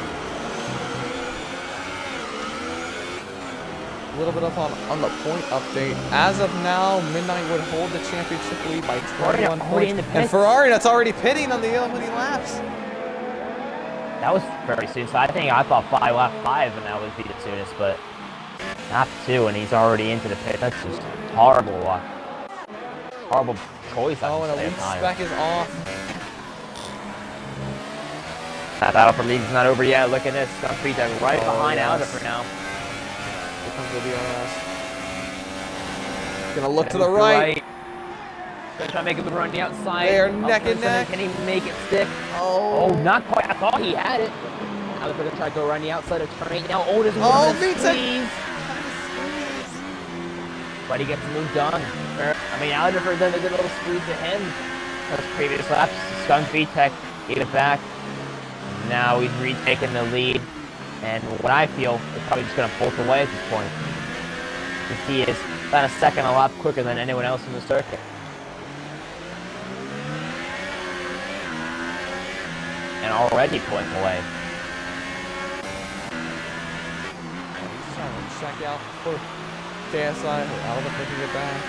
A little bit up on the point update. As of now, Midnight would hold the championship lead by 21 points. And Ferrari, that's already pitting on the opening laps. That was very soon. So I thought lap 5 and that would be the soonest, but lap 2 and he's already into the pit. That's just horrible luck. Horrible choice. Oh, and Elite Spec is off. That battle for lead is not over yet. Look at this. Skunk Feet right behind Aldifer now. Here comes the DRS. Gonna look to the right. Gonna try to make a run the outside. They are neck and neck. Can he make it stick? Oh, not quite. I thought he had it. Aldifer gonna try to go around the outside of turn 8. Now Otis is squeeze. But he gets moved on. I mean, Aldifer done a good little squeeze to him. Those previous laps. Skunk VTech gave it back. Now he's retaking the lead, and what I feel is probably just going to bolt away at this point. Since he is about a second a lap quicker than anyone else in the circuit. And already pulling away. He's trying to check out for KSI. Aldifer can get back.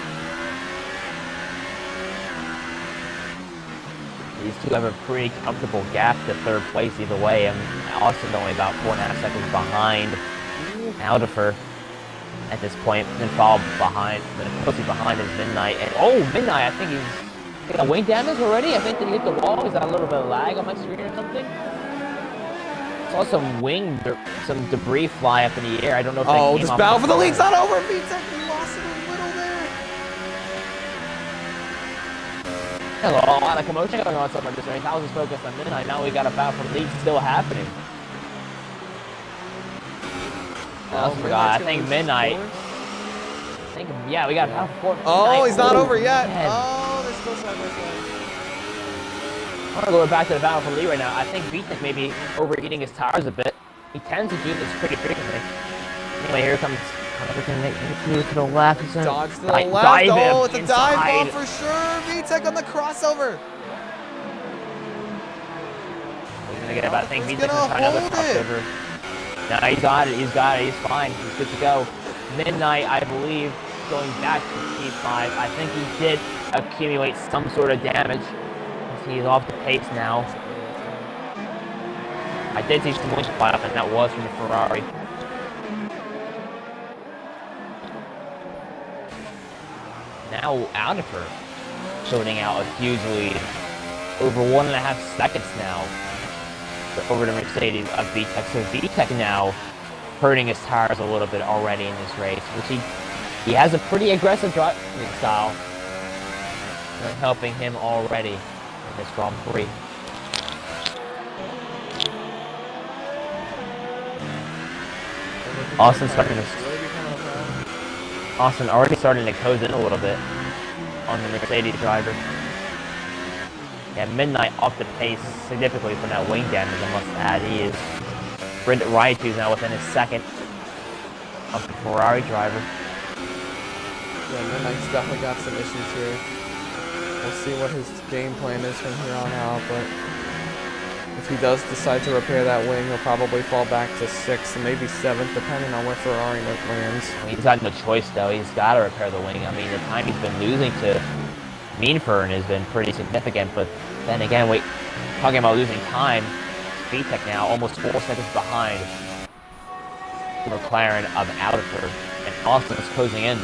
These two have a pretty comfortable gap to 3rd place either way, and Austin only about 4.5 seconds behind Aldifer at this point, then followed behind, closely behind is Midnight. And Midnight, I think he's got wing damage already. I think that he hit the wall. He's got a little bit of lag on my screen or something. Saw some debris fly up in the air. I don't know if they came this off battle for the lead's not over. VTech lost it a little there. There's a lot of commotion going on somewhere this race. I was just focused on Midnight. Now we got a battle for the lead still happening. I forgot. I think Midnight. Yeah, we got a battle for Midnight. Oh, he's not over yet. Man. Oh, they're still side by side. I'm gonna go back to the battle for the lead right now. I think Vitek may be overheating his tires a bit. He tends to do this pretty frequently. Anyway, here comes move to the left. He's gonna Dodge to the left. dive Oh, him it's a inside. dive bomb for sure. VTech on the crossover. He's gonna get it, but I think He's Vitek's gonna gonna try another hold it. crossover. No, he's got it. He's got it. He's fine. He's good to go. Midnight, I believe, going back to P5. I think he did accumulate some sort of damage. He's off the pace now. I did see some wings fly up, and that was from the Ferrari. Now Aldifer sorting out a huge lead. Over 1.5 seconds now over the Mercedes of VTech. So VTech now hurting his tires a little bit already in this race, which he has a pretty aggressive driving style. Helping him already in this Grand Prix. Austin already starting to close in a little bit on the Mercedes driver. Yeah, Midnight off the pace significantly from that wing damage, I must add. He is Raichu's now within a second of the Ferrari driver. Yeah, Midnight's definitely got some issues here. We'll see what his game plan is from here on out, but if he does decide to repair that wing, he'll probably fall back to 6th and maybe 7th, depending on where Ferrari lands. I mean, he's got no choice, though. He's got to repair the wing. I mean, the time he's been losing to Meanfern has been pretty significant, but then again, talking about losing time, VTech now almost 4 seconds behind the McLaren of Aldifer, and Austin is closing in.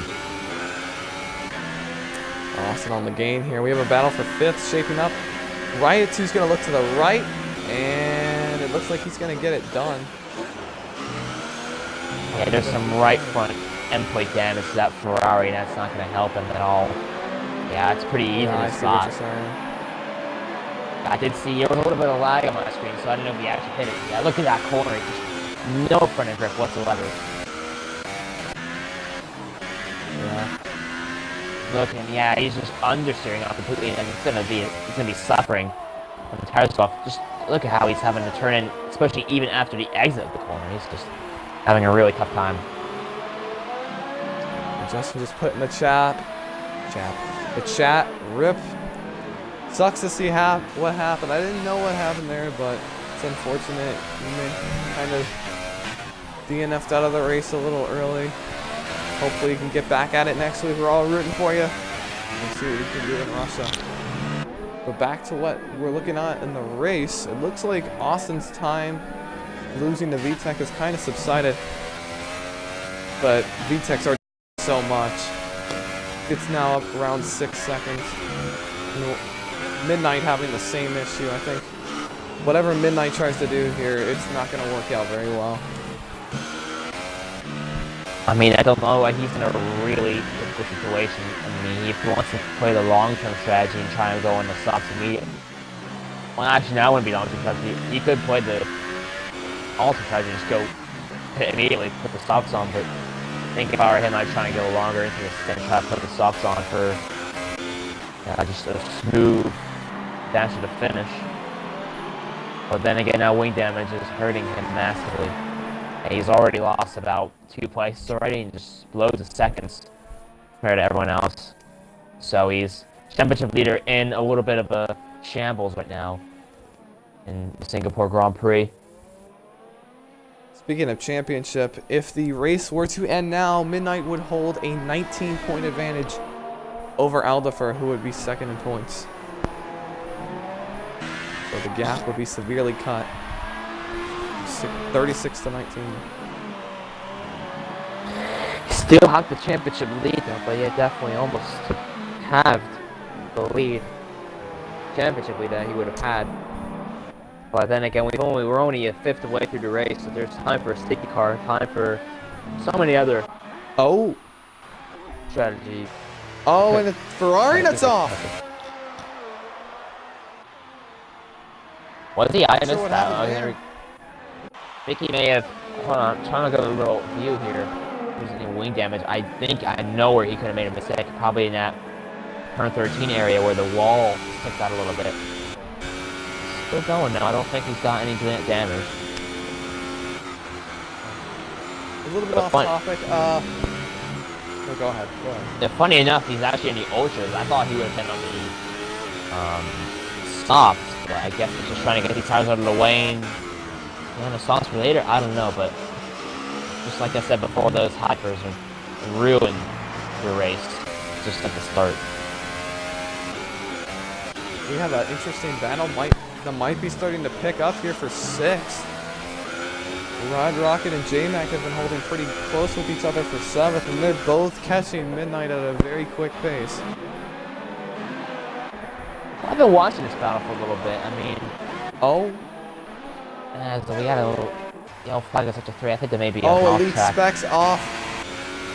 Austin on the gain here. We have a battle for 5th shaping up. Raichu's going to look to the right, and it looks like he's going to get it done. Yeah, there's some right front end plate damage to that Ferrari, and that's not going to help him at all. Yeah, it's pretty easy to spot. I did see there was a little bit of lag on my screen, so I didn't know if he actually hit it. Yeah, look at that corner. Just no front end grip whatsoever. Yeah. Look at him. Yeah, he's just understeering off completely, and he's gonna be suffering when the tires go off. Just look at how he's having to turn in, especially even after the exit of the corner. He's just having a really tough time. Justin just put in the chat. The chat, rip. Sucks to see what happened. I didn't know what happened there, but it's unfortunate. You kind of DNF'd out of the race a little early. Hopefully you can get back at it next week. We're all rooting for you. We'll see what you can do in Russia. But back to what we're looking at in the race. It looks like Austin's time losing to VTech has kind of subsided. But VTech's already so much. It's now up around 6 seconds. Midnight having the same issue. I think whatever Midnight tries to do here, it's not going to work out very well. I mean, I don't know. He's in a really difficult situation. I mean, if he wants to play the long-term strategy and try and go on the softs immediately. Well, actually, that wouldn't be long because he could play the ultra strategy and just go immediately put the softs on. But I think if I were him, I'd try and go longer into the stint, try to put the softs on for just a smooth dash to the finish. But then again, now wing damage is hurting him massively. And he's already lost about 2 places already and just loads of seconds compared to everyone else. So he's championship leader in a little bit of a shambles right now in the Singapore Grand Prix. Speaking of championship, if the race were to end now, Midnight would hold a 19-point advantage over Aldifer, who would be second in points. So the gap would be severely cut. 36 to 19. Still have the championship lead though, but yeah, definitely almost halved the lead. Championship lead that he would have had. But then again, we're only a fifth way through the race, so there's time for a sticky car, time for so many other strategies. Oh, and the Ferrari that's off. Was he? I Not sure missed what that. happened Oh, there. Mickey may have. Hold on, I'm trying to go to a little view here. There's any wing damage. I think I know where he could have made a mistake. Probably in that turn 13 area where the wall sticks out a little bit. still going now. I don't think he's got any damage. A little bit But off fun- topic. No, go ahead. Go ahead. Yeah, funny enough, he's actually in the ultras. I thought he would have been on the softs, but I guess he's just trying to get these tires out of the way and on the softs for later. I don't know, but just like I said before, those hypers ruin your race just at the start. We have an interesting battle. That might be starting to pick up here for 6th. Rod Rocket and J-Mac have been holding pretty close with each other for 7th, and they're both catching Midnight at a very quick pace. I've been watching this battle for a little bit. I mean, Oh, so we got a little yellow flag is up to 3. I think there may be an oh, off Elite track. Specs off.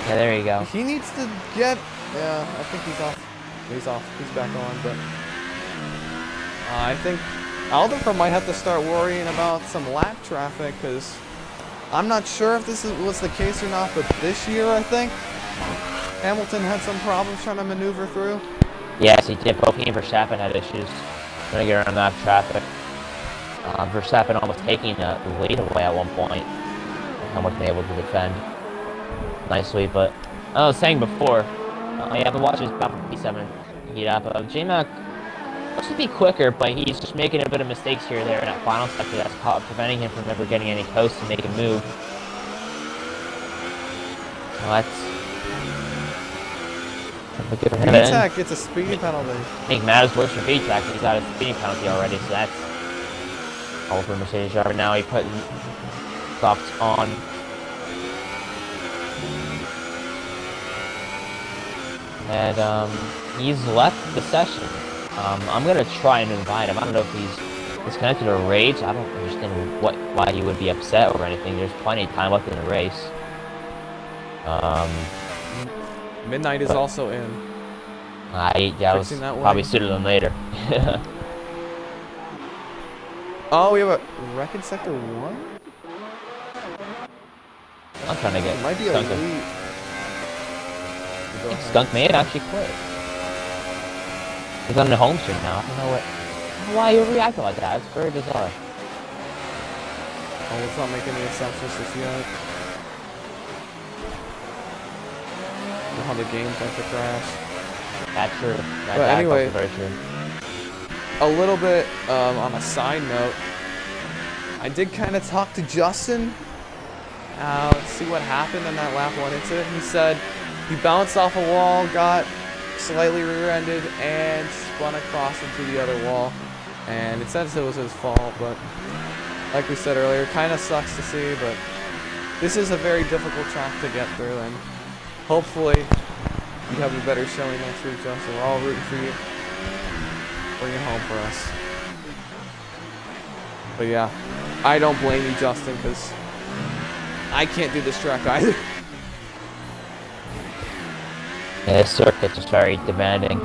Yeah, there you go. He needs to get. Yeah, I think he's off. He's off. He's back on, but I think Alderfer might have to start worrying about some lap traffic because I'm not sure if this was the case or not, but this year I think Hamilton had some problems trying to maneuver through. Yes, he did. Both he and Verstappen had issues trying to get around that traffic. Verstappen almost taking the lead away at one point. Hamilton able to defend nicely, but I was saying before, yeah, I've been watching this battle for P7 heat up. J-Mac looks to be quicker, but he's just making a bit of mistakes here or there in that final sector that's preventing him from ever getting any coast to make a move. So that's good for him. VTech gets a speed penalty. I think matters worse for VTech. He's got a speeding penalty already, so that's all for Mercedes driver. Now he put softs on. And he's left the session. I'm gonna try and invite him. I don't know if he's disconnected or rage. I don't understand why he would be upset or anything. There's plenty of time left in the race. Midnight is also in. Yeah, I was Fixing that probably way. sooner than later. Oh, we have a wreck in sector 1? I'm trying to get It might be a Skunk. lead. Go ahead. Skunk may have actually quit. He's on the home stream now. I don't know why he would react like that. It's very bizarre. Oh, let's not make any assumptions just yet. How the game's like to crash. That's true. But anyway, very true. a little bit on a side note, I did kind of talk to Justin. Let's see what happened in that lap 1 incident. He said he bounced off a wall, got slightly rear-ended, and spun across into the other wall. And it says it was his fault, but like we said earlier, kind of sucks to see, but this is a very difficult track to get through, and hopefully you have a better showing next week, Justin. We're all rooting for you. Bring it home for us. But yeah, I don't blame you, Justin, because I can't do this track either. Yeah, this circuit is very demanding.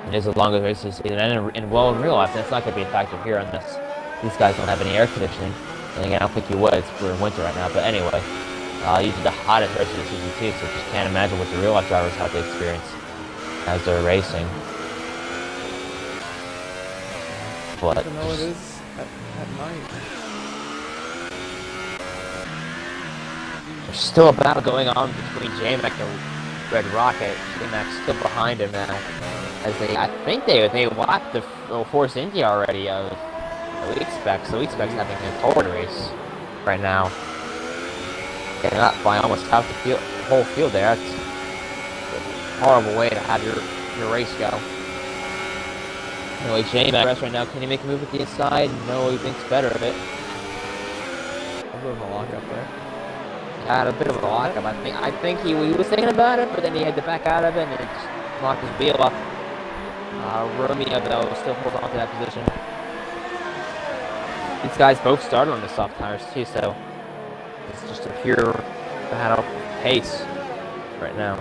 It is the longest race this season, and in real life, that's not going to be a factor here on this. These guys don't have any air conditioning. And again, I don't think you would. We're in winter right now, but anyway. These are the hottest races of season 2, so just can't imagine what the real life drivers have to experience as they're racing. But I know it is at night. there's still a battle going on between J-Mac and Red Rocket. J-Mac's still behind him now. As I think they lapped the Force India already of Elite Specs. Elite Specs having a forward race right now. Getting up by almost half the whole field there. That's a horrible way to have your race go. Anyway, J-Mac right now. Can he make a move with the inside? No, he thinks better of it. A bit of a lockup there. Had a bit of a lockup. I think he was thinking about it, but then he had to back out of it and it just locked his wheel up. Romeo, though, still holds on to that position. These guys both started on the soft tires, too, so it's just a pure battle pace right now.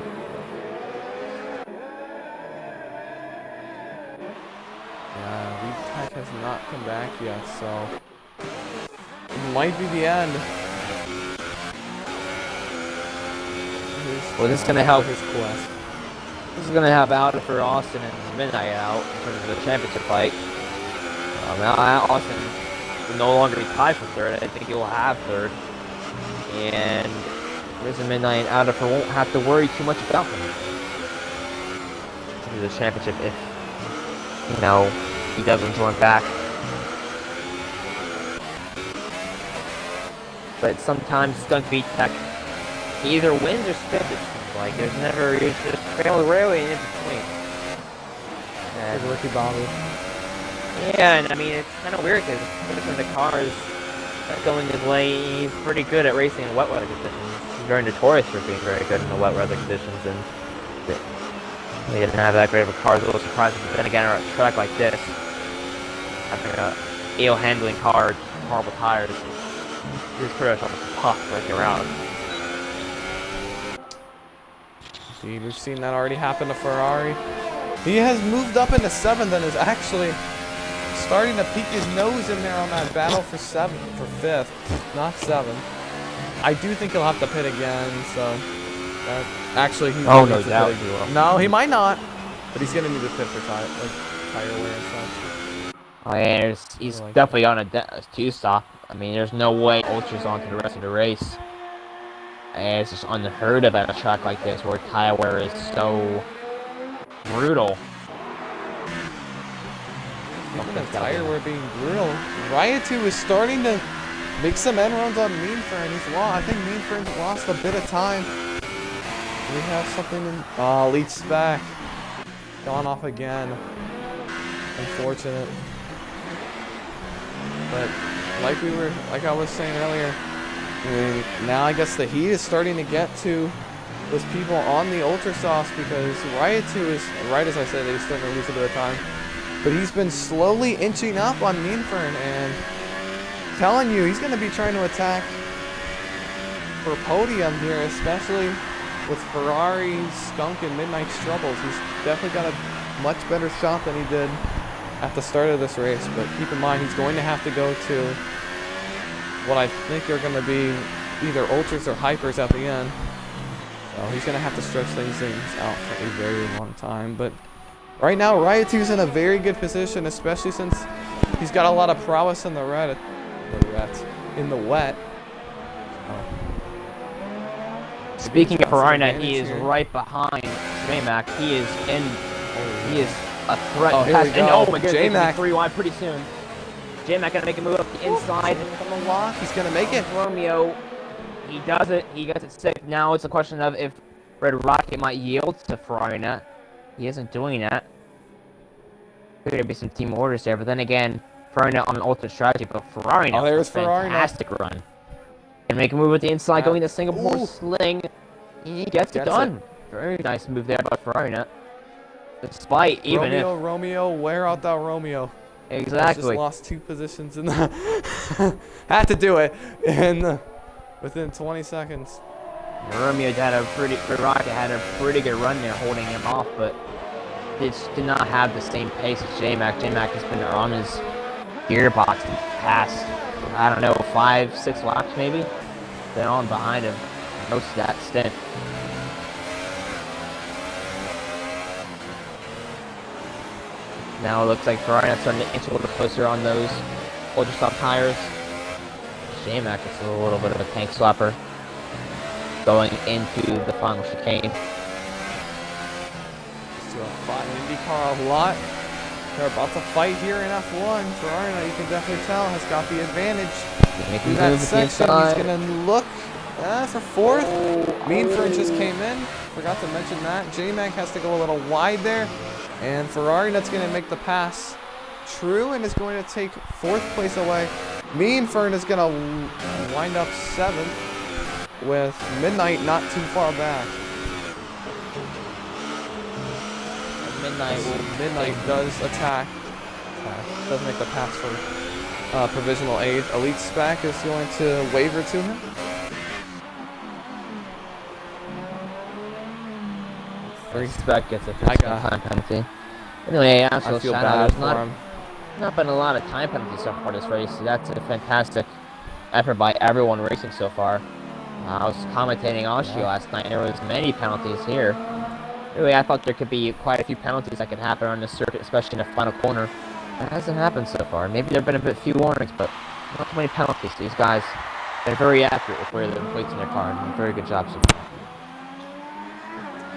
Yeah, VTech has not come back yet, so it might be the end. Well, this is going to help. His quest. This is going to help out for Austin and Midnight out in terms of the championship fight. Austin will no longer be tied for third. I think he'll have third. And Risen Midnight and Aldifer won't have to worry too much about him. To the championship if, you know, he doesn't join back. But sometimes Skunk Beat Tech either wins or spins, it seems like. There's rarely an in-between. There's Ricky Bobby. Yeah, and I mean, it's kind of weird because when the car is not going his way, he's pretty good at racing in wet weather conditions. He's very notorious for being very good in the wet weather conditions, and he didn't have that great of a car. I was a little surprised, but then again, on a track like this, having a ill handling car, horrible tires, he was pretty much almost a puff breaking around. Indeed, we've seen that already happen to Ferrari. He has moved up into 7th and is actually starting to peek his nose in there on that battle for 5th, not 7th. I do think he'll have to pit again, so actually he's no doubt he will. No, he might not, but he's gonna need to pit for tire wear and such. Oh yeah, he's definitely on a 2-stop. I mean, there's no way Ultra's on to the rest of the race. And it's just unheard of at a track like this where tire wear is so brutal. Speaking of tire wear being brutal, Raitu is starting to make some end runs on Meanfern. I think Meanfern's lost a bit of time. We have something in... Oh, Leech's back. Gone off again. Unfortunate. But like I was saying earlier, now I guess the heat is starting to get to those people on the Ultra Sauce because Raitu is, right as I said, he's starting to lose a bit of time. But he's been slowly inching up on Meanfern and telling you he's going to be trying to attack for podium here, especially with Ferrari, Skunk, and Midnight's troubles. He's definitely got a much better shot than he did at the start of this race. But keep in mind, he's going to have to go to what I think are going to be either Ultras or Hypers at the end. So he's going to have to stretch things out for a very long time. But right now, Raiatu's in a very good position, especially since he's got a lot of prowess in the wet. Speaking of Ferrari, he is right behind J-Mac. He is a threat. Oh, here we go. Oh my goodness, J-Mac 3 wide pretty soon. J-Mac gonna make a move up the inside. On the lock, he's gonna make it. Romeo, he does it. He gets it sick. Now it's a question of if Red Rocket might yield to Ferrari net. He isn't doing that. There could be some team orders there, but then again, Ferrari net on an ultimate strategy, but Ferrari net there's a Ferrari fantastic run. And make a move with the inside, going to Singapore sling. He gets it done. Very nice move there by Ferrari net. Despite even Romeo, wear out that Romeo. Exactly. Just lost 2 positions in the had to do it within 20 seconds. Romeo had Rocket had a pretty good run there holding him off, but it did not have the same pace as J-Mac. J-Mac has been on his gearbox in the past, I don't know, 5-6 laps maybe. Been on behind him most of that stint. Now it looks like Ferrari is starting to inch a little closer on those ultra soft tires. J-Mac is a little bit of a tank slapper going into the final chicane. So IndyCar a lot. They're about to fight here in F1. Ferrari, you can definitely tell, has got the advantage. In that section, he's going to look for 4th. Meanfern just came in. Forgot to mention that. J-Mac has to go a little wide there. And Ferrari that's going to make the pass true and is going to take 4th place away. Meanfern is going to wind up 7th with Midnight not too far back. Midnight does attack. Does make the pass for provisional aid. Elite Spec is going to waver to him. Spec gets a time penalty. Anyway, I feel bad for him. Not been a lot of time penalties so far this race. That's a fantastic effort by everyone racing so far. I was commentating Austria last night. There was many penalties here. Anyway, I thought there could be quite a few penalties that could happen on this circuit, especially in the final corner. That hasn't happened so far. Maybe there have been a few warnings, but not too many penalties. These guys been very accurate with where they're placing their car. And very good job so far.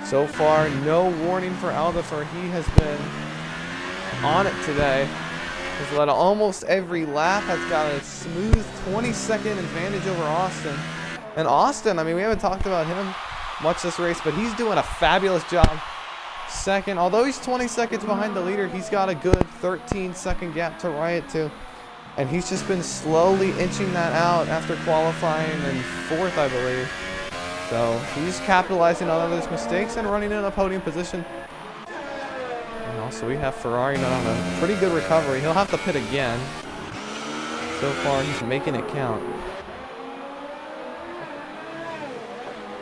So far, no warning for Aldifer. He has been on it today. He's led almost every lap, has got a smooth 20-second advantage over Austin. And Austin, I mean, we haven't talked about him much this race, but he's doing a fabulous job. Second, although he's 20 seconds behind the leader, he's got a good 13-second gap to Riot to. And he's just been slowly inching that out after qualifying in 4th, I believe. So he's capitalizing on others' mistakes and running in a podium position. And also we have Ferrari not on a pretty good recovery. He'll have to pit again. So far he's making it count.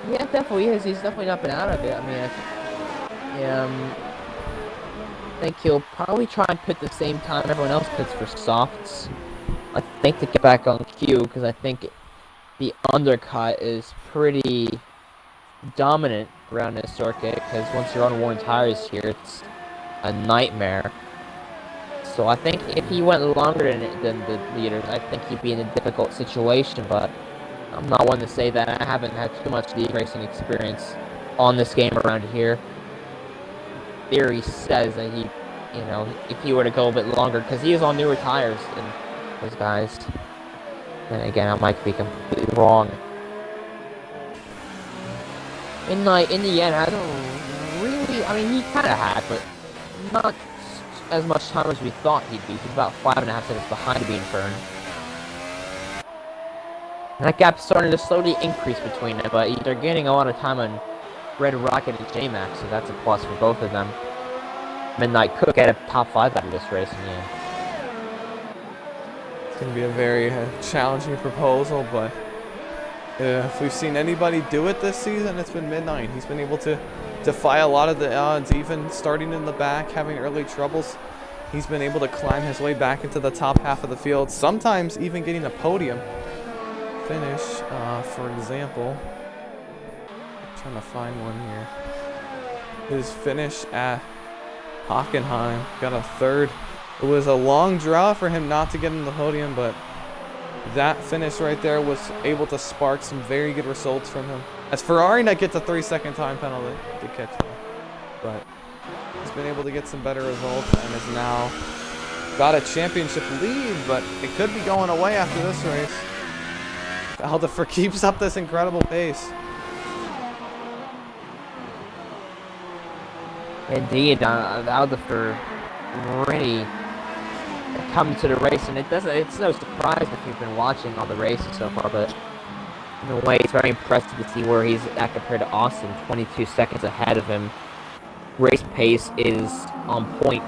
Yeah, definitely is. He's definitely not been out of it. I mean, I think he'll probably try and pit the same time everyone else pits for softs. I think to get back on cue, because I think the undercut is pretty dominant around this circuit, because once you're on worn tires here, it's a nightmare. So I think if he went longer than the leaders, I think he'd be in a difficult situation, but I'm not one to say that. I haven't had too much league racing experience on this game around here. Theory says that he, you know, if he were to go a bit longer, because he is on newer tires than those guys. Then again, I might be completely wrong. In the end, I don't really. I mean, he kind of had, but not as much time as we thought he'd be. He's about 5.5 seconds behind Bean Fern. And that gap's starting to slowly increase between them, but they're gaining a lot of time on Red Rocket and J-Max, so that's a plus for both of them. Midnight could get a top 5 out of this race in the end. It's going to be a very challenging proposal, but if we've seen anybody do it this season, it's been Midnight. He's been able to defy a lot of the odds, even starting in the back, having early troubles. He's been able to climb his way back into the top half of the field, sometimes even getting a podium finish. For example, I'm trying to find one here. His finish at Hockenheim, got a 3rd. It was a long draw for him not to get in the podium, but that finish right there was able to spark some very good results from him. As Ferrari not gets a 3-second time penalty to catch him, but he's been able to get some better results and has now got a championship lead, but it could be going away after this race. Aldifer keeps up this incredible pace. Indeed, Aldifer really come to the race, and it's no surprise if you've been watching all the races so far, but in a way it's very impressive to see where he's at compared to Austin, 22 seconds ahead of him. Race pace is on point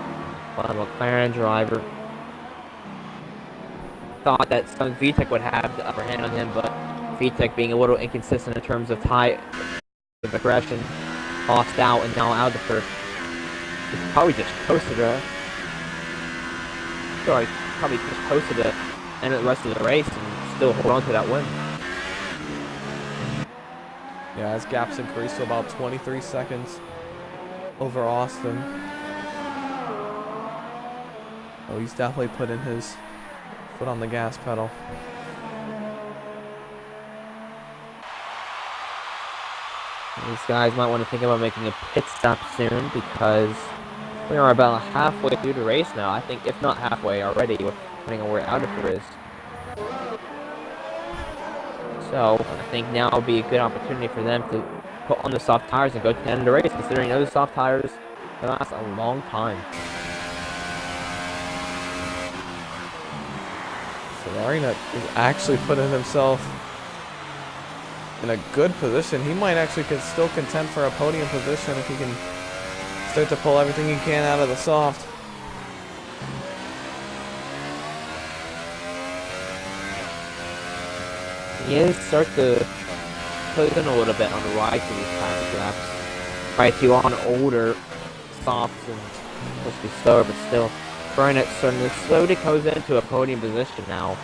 by a McLaren driver. Thought that some VTEC would have the upper hand on him, but VTEC being a little inconsistent in terms of of aggression, lost out, and now Aldifer probably just coasted and the rest of the race and still hold on to that win. Yeah, his gap's increased to about 23 seconds over Austin. Oh, he's definitely putting his foot on the gas pedal. These guys might want to think about making a pit stop soon, because we are about halfway through the race now. I think, if not halfway already, depending on where Aldifer is. So, I think now will be a good opportunity for them to put on the soft tires and go to the end of the race, considering those soft tires they last a long time. Ferrari is actually putting himself in a good position. He might actually still contend for a podium position if he can start to pull everything he can out of the soft. He is start to close in a little bit on the ride to these past laps. Right, to on older softs and supposed to be slower, but still. Burnett starting to slowly goes into a podium position now.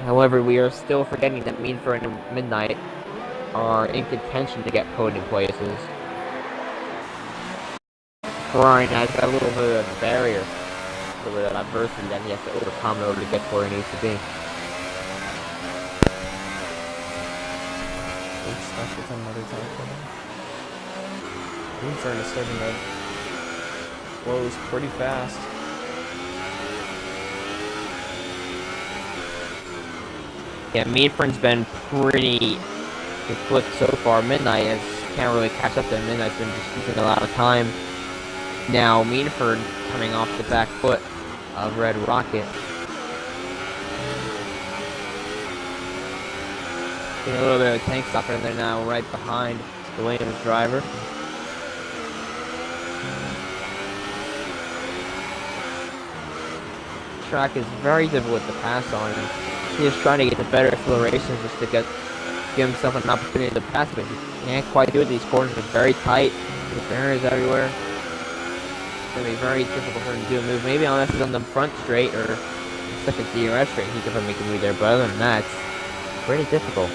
However, we are still forgetting that Meanford and Midnight are in contention to get podium places. Ferrari now has got a little bit of a barrier, a little bit of adversity that he has to overcome in order to get to where he needs to be. Good stuff with another time for him. Moonfern is starting to close pretty fast. Yeah, Meadfern's been pretty quick so far. Midnight can't really catch up to him. Midnight's been just losing a lot of time. Now Meadfern coming off the back foot of Red Rocket. Getting a little bit of a tank stopper in there now, right behind the Williams driver. Track is very difficult to pass on, and he is trying to get the better accelerations just to give himself an opportunity to pass, but he can't quite do it. These corners are very tight, there's barriers everywhere. It's going to be very difficult for him to do a move. Maybe unless he's on the front straight or the second DRS straight, he could probably make a move there, but other than that, it's pretty difficult.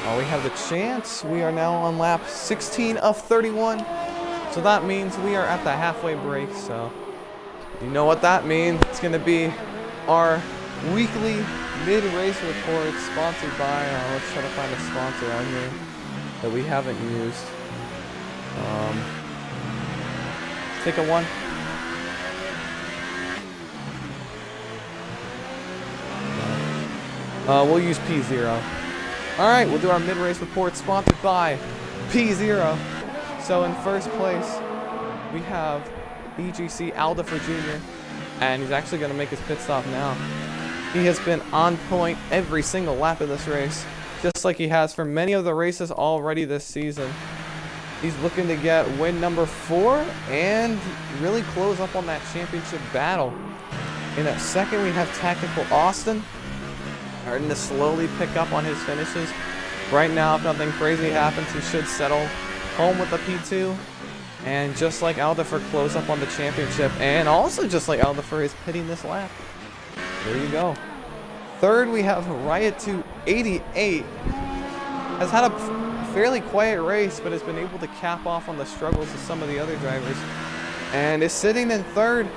Oh, we have the chance. We are now on lap 16 of 31. So that means we are at the halfway break. So you know what that means. It's going to be our weekly mid-race report sponsored by, let's try to find a sponsor out here that we haven't used. Take a one. We'll use P0. Alright, we'll do our mid-race report sponsored by P0. So in first place, we have EGC Aldifer Jr. And he's actually going to make his pit stop now. He has been on point every single lap of this race, just like he has for many of the races already this season. He's looking to get win number 4 and really close up on that championship battle. In at second, we have Tactical Austin, starting to slowly pick up on his finishes. Right now, if nothing crazy happens, he should settle home with the P2. And just like Aldifer, close up on the championship. And also just like Aldifer is pitting this lap. There you go. Third, we have Riot288. Has had a fairly quiet race, but has been able to cap off on the struggles of some of the other drivers. And is sitting in third.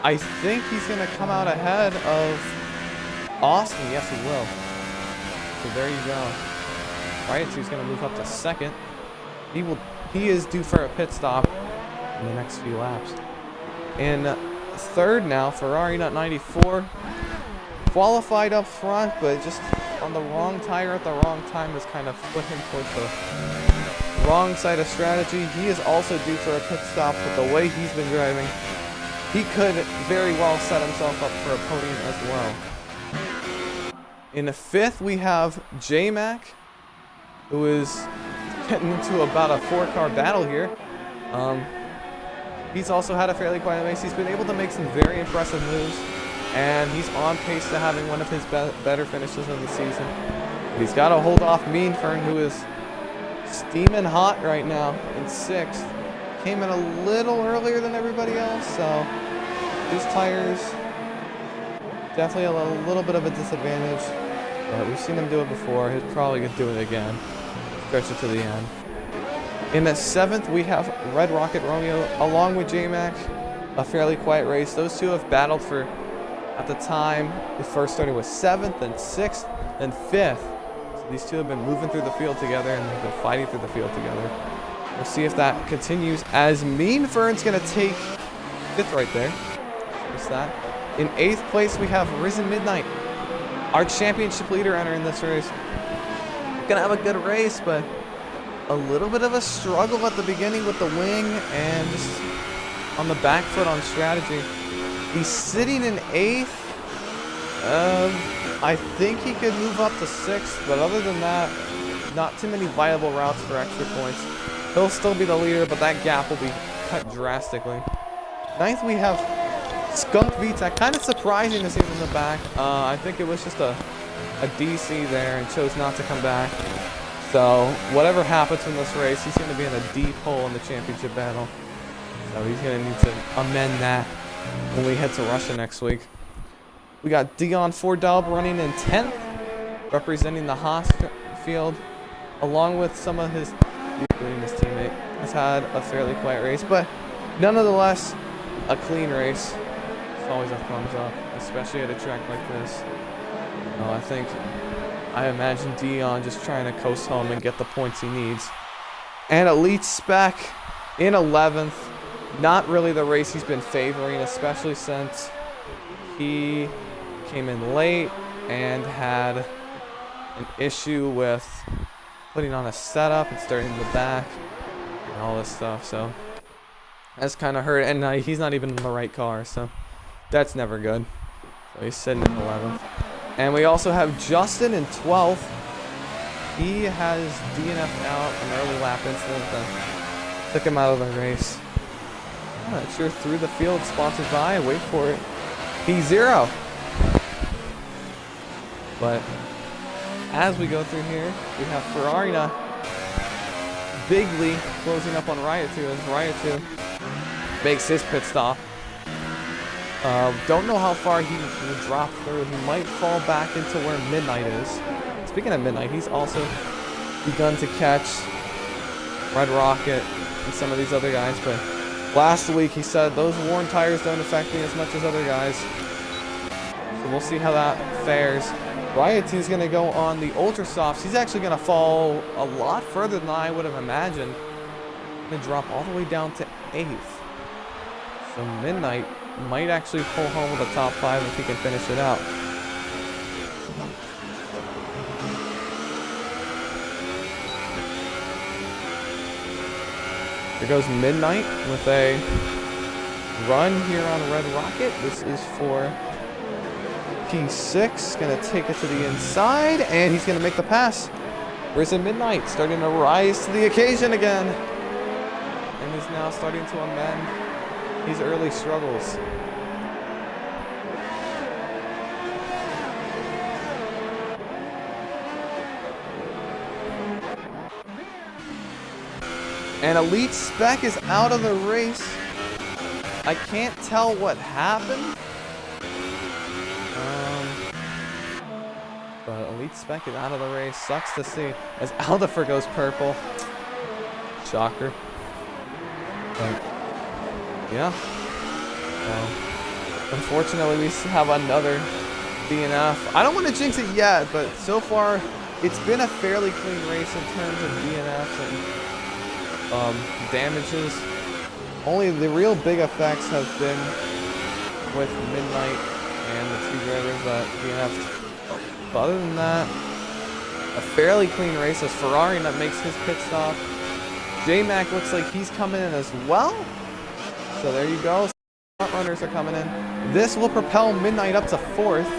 I think he's going to come out ahead of Austin. Yes, he will. So there you go. Riot2 is going to move up to second. He is due for a pit stop in the next few laps. In third now, Ferrari Nut 94. Qualified up front, but just on the wrong tire at the wrong time has kind of put him towards the wrong side of strategy. He is also due for a pit stop, but the way he's been driving, he could very well set himself up for a podium as well. In the fifth, we have J-Mac, who is getting into about a 4-car battle here. He's also had a fairly quiet race. He's been able to make some very impressive moves, and he's on pace to having one of his better finishes of the season. He's got to hold off Meanfern, who is steaming hot right now in 6th. Came in a little earlier than everybody else, so his tires definitely a little bit of a disadvantage. But we've seen him do it before. He's probably going to do it again. Stretch it to the end. In the 7th, we have Red Rocket Romeo along with J-Mac. A fairly quiet race. Those two have battled for, at the time, the first started with 7th and 6th and 5th. So these two have been moving through the field together and they've been fighting through the field together. We'll see if that continues as Meanfern's going to take 5th right there. What's that? In 8th place, we have Risen Midnight, our championship leader entering this race. Gonna have a good race, but a little bit of a struggle at the beginning with the wing and just on the back foot on strategy. He's sitting in 8th. I think he could move up to 6th, but other than that, not too many viable routes for extra points. He'll still be the leader, but that gap will be cut drastically. 9th, we have Skunk VTech. Kind of surprising to see him in the back. I think it was just a DC there and chose not to come back. So whatever happens from this race, he's going to be in a deep hole in the championship battle. So he's going to need to amend that when we head to Russia next week. We got Dion 4Dub running in 10th, representing the Haas field. along with some of his, including his teammate, has had a fairly quiet race, but nonetheless, a clean race. It's always a thumbs up, especially at a track like this. I imagine Dion just trying to coast home and get the points he needs. And Elite Spec in 11th. Not really the race he's been favoring, especially since he came in late and had an issue with putting on a setup and starting in the back and all this stuff. So that's kind of hurt. And he's not even in the right car, so that's never good. So he's sitting in 11th. And we also have Justin in 12th. He has DNF'd out an early lap incident that took him out of the race. Not sure through the field, sponsored by, wait for it, P0. But as we go through here, we have Ferrarina bigly closing up on Riot 2 as Riot 2 makes his pit stop. Don't know how far he will drop through. He might fall back into where Midnight is. Speaking of Midnight, he's also begun to catch Red Rocket and some of these other guys, but last week he said those worn tires don't affect me as much as other guys. So we'll see how that fares. Riot 2 is going to go on the Ultra Softs. He's actually going to fall a lot further than I would have imagined. Going to drop all the way down to 8th. So Midnight might actually pull home with a top 5 if he can finish it out. Here goes Midnight with a run here on Red Rocket. This is for P6. Going to take it to the inside, and he's going to make the pass. Risen Midnight starting to rise to the occasion again. And is now starting to amend his early struggles. And Elite Spec is out of the race. I can't tell what happened. But Elite Spec is out of the race. Sucks to see. As Aldifer goes purple. Shocker. But yeah. Unfortunately, we have another DNF. I don't want to jinx it yet, but so far, it's been a fairly clean race in terms of DNFs and damages. Only the real big effects have been with Midnight and the 2 drivers that DNF'd. But other than that, a fairly clean race as Ferrari that makes his pit stop. J-Mac looks like he's coming in as well. So there you go. Front runners are coming in. This will propel Midnight up to 4th.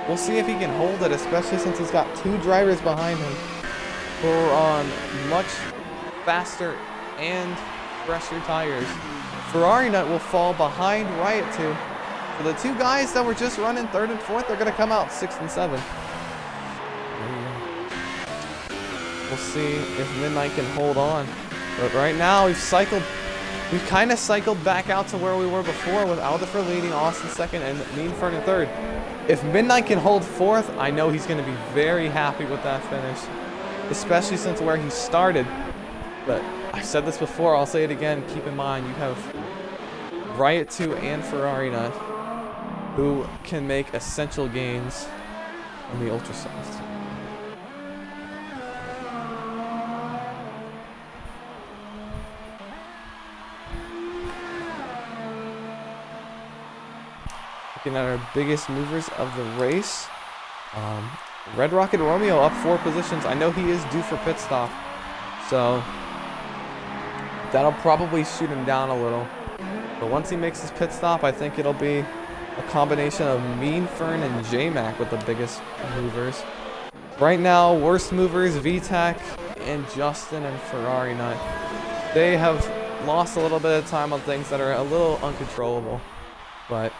We'll see if he can hold it, especially since he's got 2 drivers behind him who are on much faster and fresher tires. Ferrari Nut will fall behind Riot 2. So the 2 guys that were just running 3rd and 4th are going to come out 6th and 7th. We'll see if Midnight can hold on. But right now we've kind of cycled back out to where we were before with Aldifer leading, Austin 2nd, and Meanfern in 3rd. If Midnight can hold 4th, I know he's going to be very happy with that finish, especially since where he started. But I've said this before, I'll say it again, keep in mind you have Riot 2 and Ferrari Nut who can make essential gains on the Ultra Soft. Looking at our biggest movers of the race, Red Rocket Romeo up 4 positions. I know he is due for pit stop, so that'll probably shoot him down a little. But once he makes his pit stop, I think it'll be a combination of Meanfern and J-Mac with the biggest movers. Right now, worst movers, VTech and Justin and Ferrari Nut. They have lost a little bit of time on things that are a little uncontrollable, but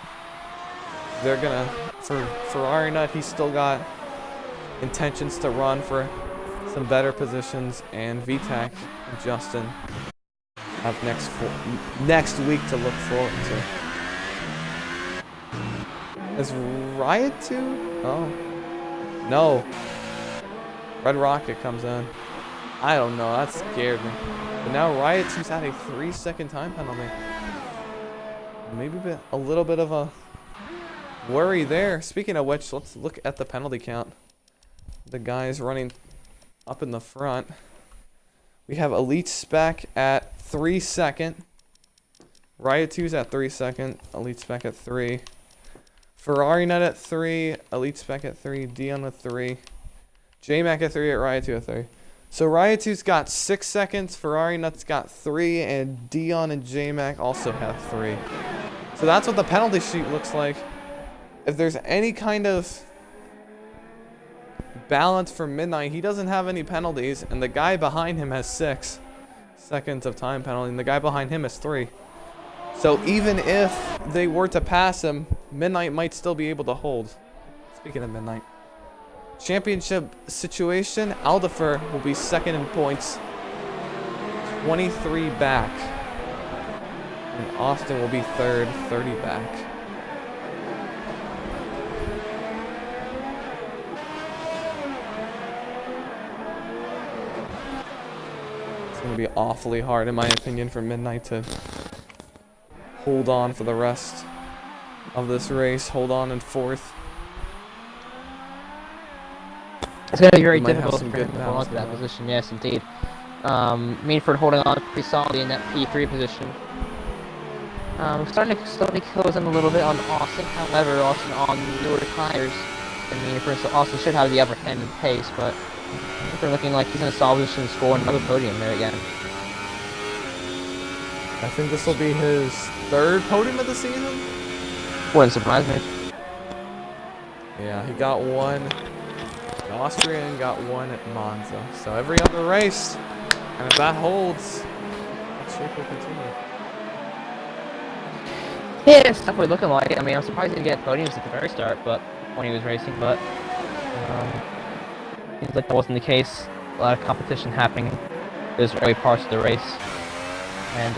they're gonna, for Ferrari Nut, he's still got intentions to run for some better positions, and VTech and Justin have next week to look forward to. Is Riot 2? Oh. No. Red Rocket comes in. I don't know, that scared me. But now Riot 2's had a 3-second time penalty. Maybe a little bit of a worry there. Speaking of which, let's look at the penalty count. The guys running up in the front. We have Elite Spec at 3 second. Riot 2's at 3 second. Elite Spec at 3. Ferrari Net at 3. Elite Spec at 3. Dion with 3. JMac at 3 at Riot 2 at 3. So Riot 2's got 6 seconds, Ferrari Nut's got 3, and Dion and JMac also have 3. So that's what the penalty sheet looks like. If there's any kind of balance for Midnight, he doesn't have any penalties, and the guy behind him has 6 seconds of time penalty, and the guy behind him has 3. So even if they were to pass him, Midnight might still be able to hold. Speaking of Midnight. Championship situation, Aldifer will be second in points, 23 back. And Austin will be third, 30 back. It's going to be awfully hard, in my opinion, for Midnight to hold on for the rest of this race, hold on in fourth. It's going to be very Might have difficult some for good him to hold on to that battles position, yes, indeed. Meanford holding on pretty solidly in that P3 position. Starting to slowly close in a little bit on Austin, however, Austin on newer tires than Meanford, so Austin should have the upper hand in pace, but Meanford looking like he's in a solid position to score another podium there again. I think this will be his 3rd podium of the season. Wouldn't surprise me. Yeah, he got 1 in Austria and got 1 at Monza. So every other race, and if that holds, that streak will continue. Yeah, it's definitely looking like it. I mean, I'm surprised he didn't get podiums at the very start, but when he was racing, but seems like that wasn't the case. A lot of competition happening those early parts of the race, and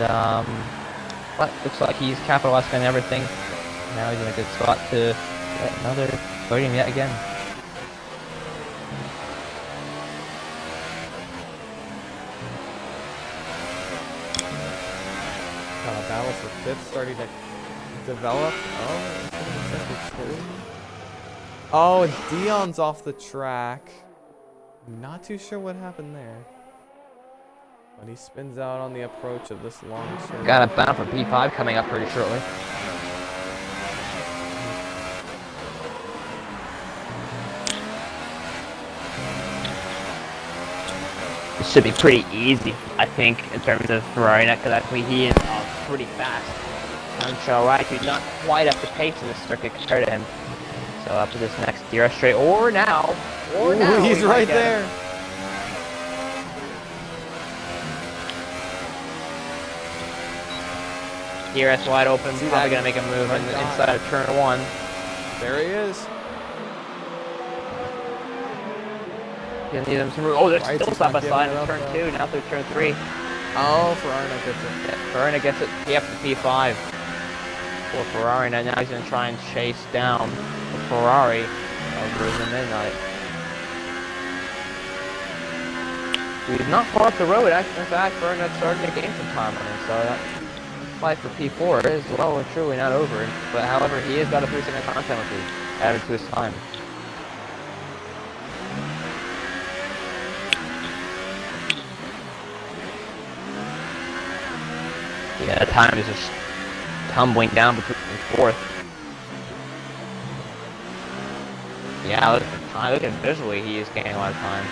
but looks like he's capitalizing on everything. Now he's in a good spot to get another podium yet again. Battle for 5th starting to develop. Oh, Dion's off the track. Not too sure what happened there. But he spins out on the approach of this long straight. Got a battle for P5 coming up pretty shortly. It should be pretty easy, I think, in terms of Ferrari Net, because actually he is pretty fast. I'm sure Riot is not quite up to pace in this circuit compared to him. So up to this next DRS straight, or now, he's right there. DRS wide open, probably gonna make a move inside of turn 1. There he is. Gonna need them some room. Oh, they're Right, still side by side in turn 2, now through turn 3. Oh, Ferrari Net gets it. Yeah, Ferrari gets it, he up to P5. For Ferrari now he's gonna try and chase down the Ferrari over the Midnight. He's not far up the road, actually. In fact, Ferrari starting to gain some time on him, so that fight for P4 is well and truly not over. But however, he has got a 3-second time penalty added to his time. Yeah, the time is just tumbling down between 4th. Yeah, look at the time. Look at visually, he is gaining a lot of time.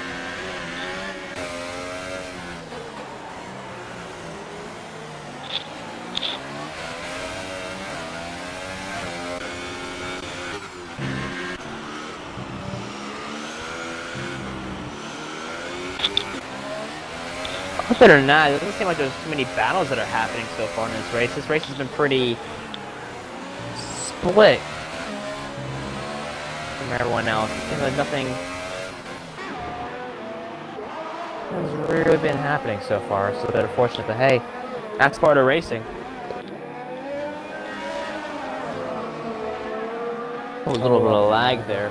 Better than that, it doesn't seem like there's too many battles that are happening so far in this race. This race has been pretty split from everyone else. It seems like nothing has really been happening so far. So they're fortunate, but hey, that's part of racing. A little bit of lag there.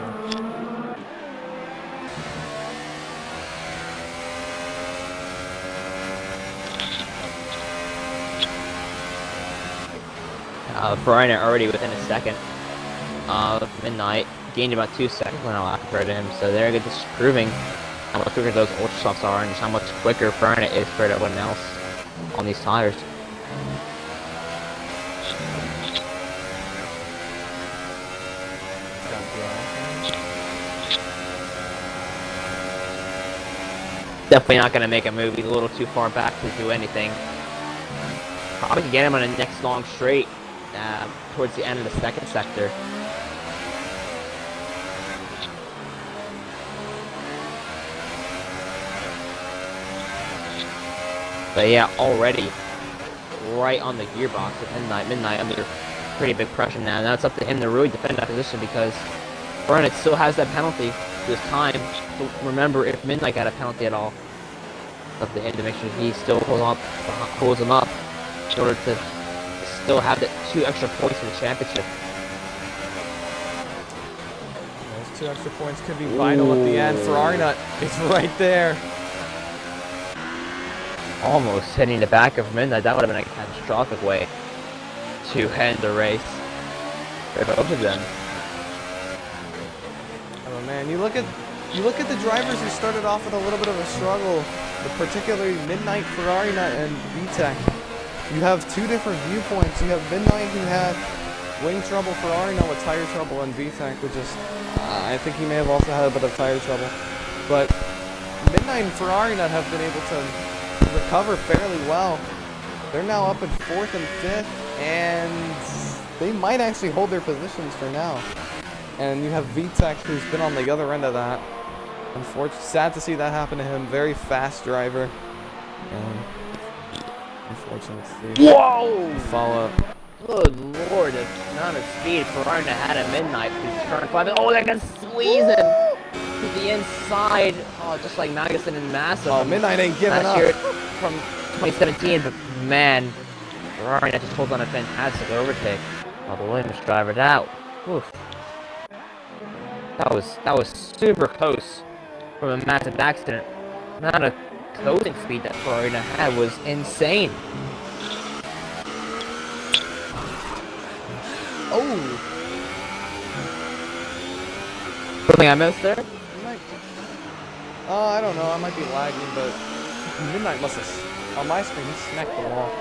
Ferrari already within a second of Midnight, gained about 2 seconds when I lap compared to him. So they're just proving how much quicker those ultra softs are and just how much quicker Ferrari is compared to everyone else on these tires. Definitely not going to make a move. He's a little too far back to do anything. Probably can get him on a next long straight towards the end of the second sector. But yeah, already right on the gearbox with Midnight under pretty big pressure now. Now it's up to him to really defend that position because Burnett still has that penalty this time. So remember, if Midnight got a penalty at all, it's up to him to make sure he still pulls him up in order to still have the 2 extra points for the championship. Those 2 extra points could be vital at the end. Ferrari Nut is right there. Almost hitting the back of Midnight. That would have been a catastrophic way to end the race for both of them. Oh man, you look at the drivers who started off with a little bit of a struggle, particularly Midnight, Ferrari Nut, and VTEC. You have 2 different viewpoints. You have Midnight who had wing trouble, Ferrari Nut with tire trouble, and VTEC which is I think he may have also had a bit of tire trouble. But Midnight and Ferrari Nut have been able to recover fairly well. They're now up in 4th and 5th, and they might actually hold their positions for now. And you have VTEC who's been on the other end of that. Unfortunately, sad to see that happen to him. Very fast driver. Unfortunate to see. Whoa! Follow up. Good lord, the amount of speed Ferrari had at Midnight through turn 5. Oh, that got squeezing to the inside. Oh, just like Magnussen and Massa. Oh, Midnight ain't giving last up. year from 2017, but man, Ferrari just holds on a fantastic overtake. Oh, the Williams driver, that was super close from a massive accident. The amount of closing speed that Ferrari had was insane. Oh! Something I missed there? I don't know. I might be lagging, but Midnight must have, on my screen, he smacked the wall.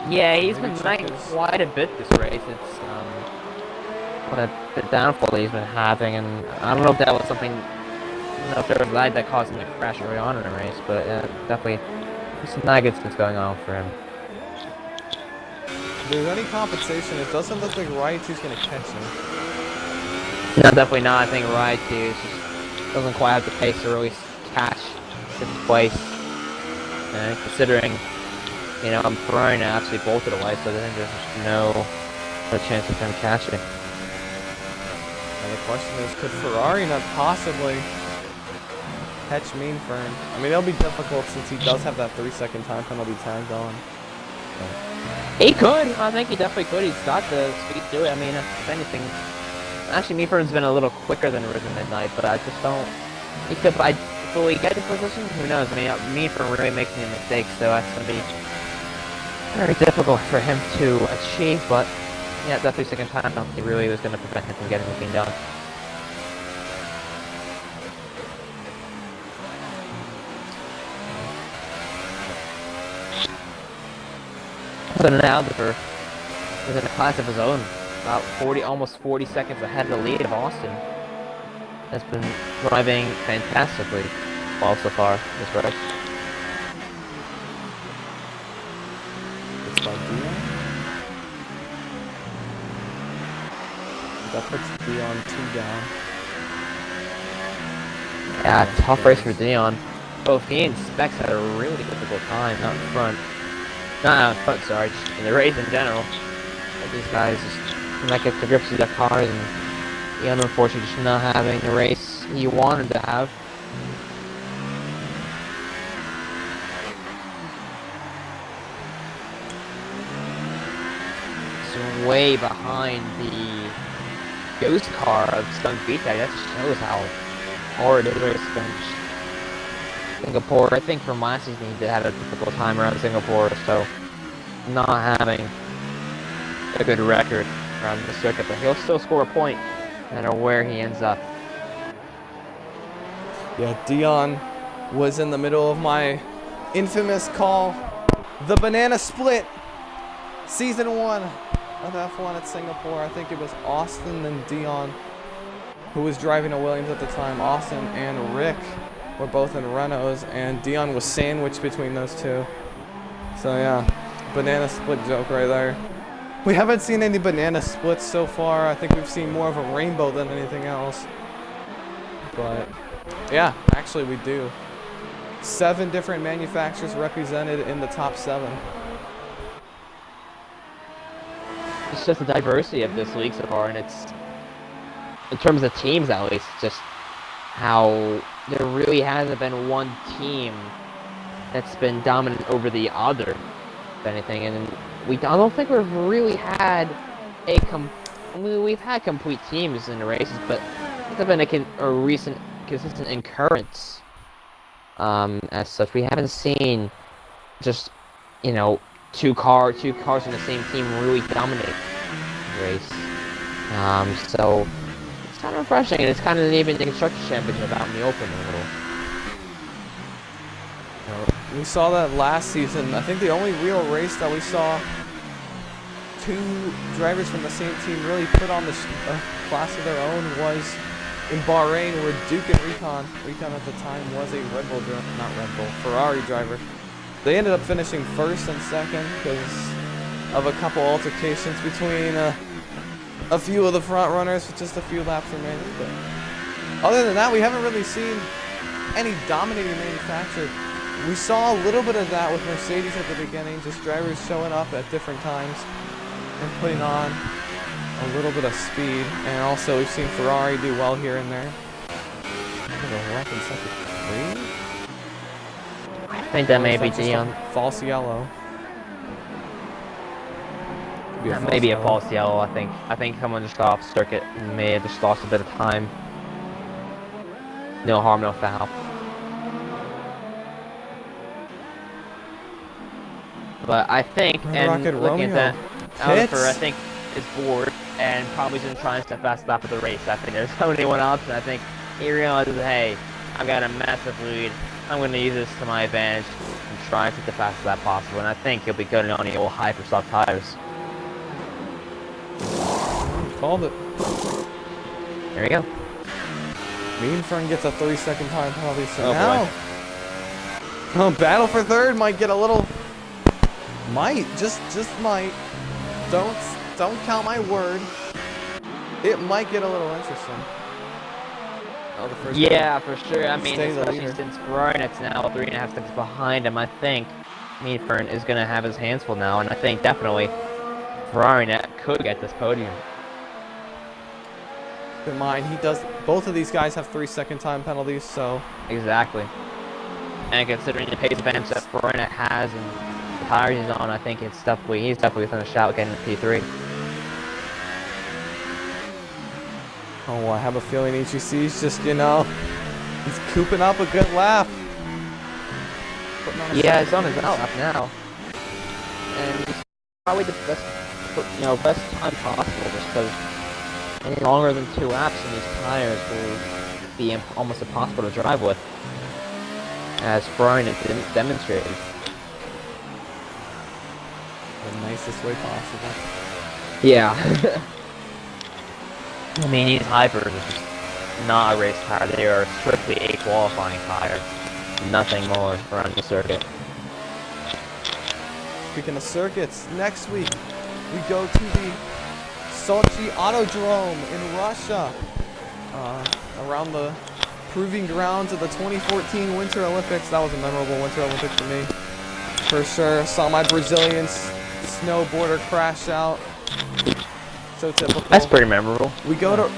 Yeah, he's Maybe been check lagging his- quite a bit this race. It's what the downfall that he's been having, and I don't know if that was something. I don't know if there was lag that caused him to crash early on in the race, but definitely some nagging that's going on for him. If there's any compensation, it doesn't look like Raichu's gonna catch him. No, definitely not. I think Ride 2 just doesn't quite have the pace to really catch this place. And considering, you know, I'm Ferrari now actually bolted away, so I think there's just no chance of him catching. Now the question is, could Ferrari not possibly catch Mean Fern? I mean, it'll be difficult since he does have that 3-second time penalty tagged on. He could. I think he definitely could. He's got the speed to do it. I mean, if anything, actually, Mean Fern's been a little quicker than Risen Midnight, but I just don't. He could. Will he get in position? Who knows? I mean, Mean Fern really makes any mistakes, so that's gonna be very difficult for him to achieve. But yeah, that 3-second time penalty really was gonna prevent him from getting anything done. So now Aldifer is in a class of his own, about almost 40 seconds ahead of the lead of Austin. Has been driving fantastically well so far this race. It's by Dion. That puts Dion 2 down. Yeah, tough race for Dion. Both he and Specs had a really difficult time out in front. Not out in front, sorry, just in the race in general. But these guys just cannot get to grips with their cars, and Dion unfortunately just not having the race he wanted to have. It's way behind the ghost car of SnB F1. That just shows how hard it is against Singapore. I think from last season he did have a difficult time around Singapore, so not having a good record around the circuit, but he'll still score a point no matter where he ends up. Yeah, Dion was in the middle of my infamous call, the banana split, season 1 of F1 at Singapore. I think it was Austin and Dion who was driving a Williams at the time. Austin and Rick were both in Renaults, and Dion was sandwiched between those two. So yeah, banana split joke right there. We haven't seen any banana splits so far. I think we've seen more of a rainbow than anything else. But yeah, actually we do. 7 different manufacturers represented in the top 7. It's just the diversity of this league so far, and it's, in terms of teams at least, just how there really hasn't been one team that's been dominant over the other, if anything. And I don't think we've really had we've had complete teams in the races, but it's been a recent consistent occurrence. As such, we haven't seen just, you know, two cars in the same team really dominate the race. So it's kind of refreshing, and it's kind of even the constructor championship out in the open a little. We saw that last season. I think the only real race that we saw 2 drivers from the same team really put on the class of their own was in Bahrain, where Duke and Recon at the time was a Ferrari driver. They ended up finishing 1st and 2nd because of a couple altercations between a few of the front runners with just a few laps remaining. But other than that, we haven't really seen any dominating manufacturer. We saw a little bit of that with Mercedes at the beginning, just drivers showing up at different times and putting on a little bit of speed. And also we've seen Ferrari do well here and there. I think that may be Dion. False yellow. That may be a false yellow. I think someone just got off circuit and may have just lost a bit of time. No harm, no foul. But I think, and looking at that, Oliver, I think, is bored and probably isn't trying to step fast lap of the race. I think there's only one option. I think he realizes, hey, I've got a massive lead. I'm going to use this to my advantage and try and take the fastest lap possible. And I think he'll be good on the old hyper soft tires. Called it. There we go. Meanfern gets a 3-second time penalty. So oh now, battle for 3rd might get a little. Might, just might. Don't count my word. It might get a little interesting. Oh, the first yeah, for sure. I mean, Stay the especially leader. since Brian's now 3.5 seconds behind him, I think Meadfern is going to have his hands full now, and I think definitely Ferrari could get this podium. Keep in mind, both of these guys have 3-second time penalties, so. Exactly. And considering the pace advantage that Brian has and the tires he's on, I think he's definitely within a shout getting the P3. Oh, I have a feeling HEC's just, he's cooping up a good lap. Yeah, it's on his out lap now. And he's probably the best time possible, just because any longer than 2 laps in these tires will be almost impossible to drive with, as Brian has demonstrated. The nicest way possible. Yeah. I mean, these hypers are just not a race tire. They are strictly a qualifying tire. Nothing more around the circuit. Speaking of circuits, next week we go to the Sochi Autodrome in Russia. Around the proving grounds of the 2014 Winter Olympics. That was a memorable Winter Olympics for me. For sure. Saw my Brazilian snowboarder crash out. So typical. That's pretty memorable. We go to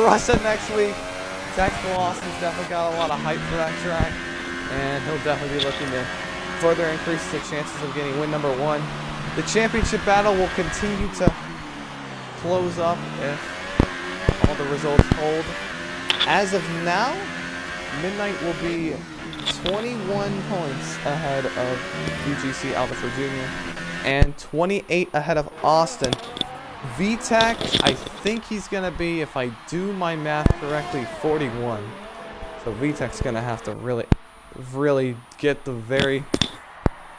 Russia next week. Tex Lawson's definitely got a lot of hype for that track, and he'll definitely be looking to further increase the chances of getting win number 1. The championship battle will continue to close up if all the results hold. As of now, Midnight will be 21 points ahead of UGC Alderfer Jr. and 28 ahead of Austin. VTech, I think he's going to be, if I do my math correctly, 41. So VTech's going to have to really get the very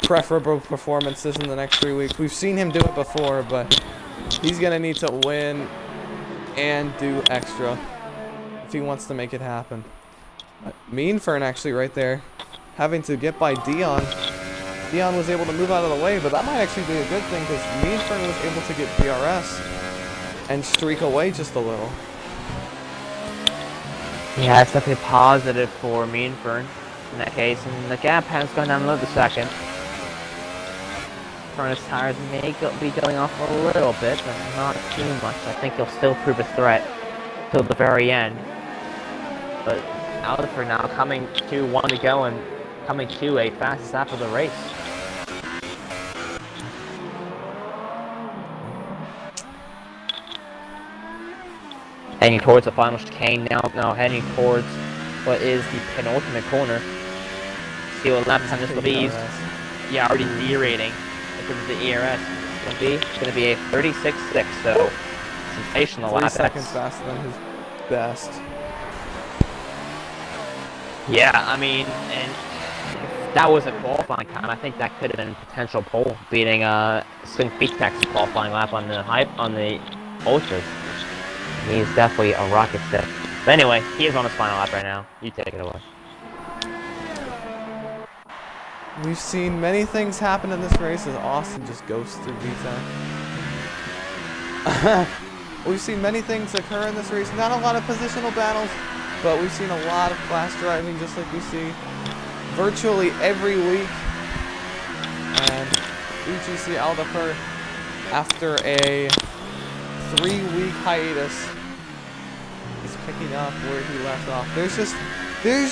preferable performances in the next 3 weeks. We've seen him do it before, but he's going to need to win and do extra if he wants to make it happen. Meanfern actually right there, having to get by Dion. Dion was able to move out of the way, but that might actually be a good thing because Meanfern was able to get DRS and streak away just a little. Yeah, it's definitely positive for Meanfern in that case, and the gap has gone down a little second. Furnace tires may be going off a little bit, but not too much. I think he'll still prove a threat till the very end. But Alderfer now coming to 1 to go and coming to a fastest lap of the race. Heading towards the final chicane now heading towards what is the penultimate corner. See what lap time this will be. Yeah, already derating because of the ERS. It's going to be a 36.6, so sensational lap. 3 seconds faster than his best. Yeah, I mean, and if that was a qualifying time, I think that could have been a potential pole, beating SnB F1's qualifying lap on the Ultras. He's definitely a rocket ship. But anyway, he is on his final lap right now. You take it away. We've seen many things happen in this race as Austin just goes through VTech. We've seen many things occur in this race. Not a lot of positional battles, but we've seen a lot of class driving just like we see virtually every week. And UGC Alderfer, after a 3-week hiatus, is picking up where he left off. There's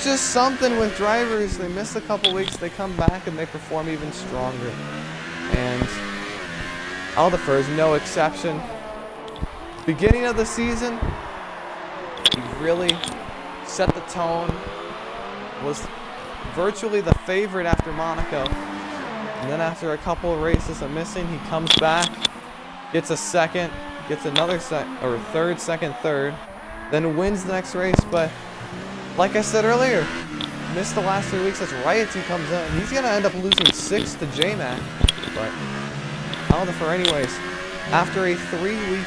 just something with drivers. They miss a couple weeks, they come back and they perform even stronger. And Alderfer is no exception. Beginning of the season, he really set the tone, was virtually the favorite after Monaco. And then after a couple of races of missing, he comes back, gets a second, gets another third, then wins the next race. But like I said earlier, missed the last 3 weeks as Riot 2 comes in. He's going to end up losing 6 to J-Mac. But Alderfer anyways, after a 3-week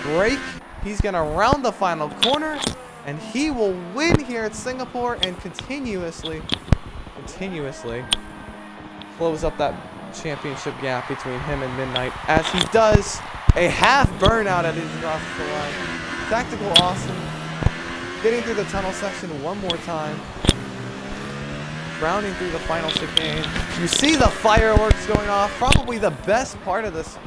break, he's going to round the final corner, and he will win here at Singapore and continuously close up that championship gap between him and Midnight as he does a half burnout as he crosses the line. Tactical Austin getting through the tunnel section one more time, rounding through the final chicane. You see the fireworks going off, probably the best part of this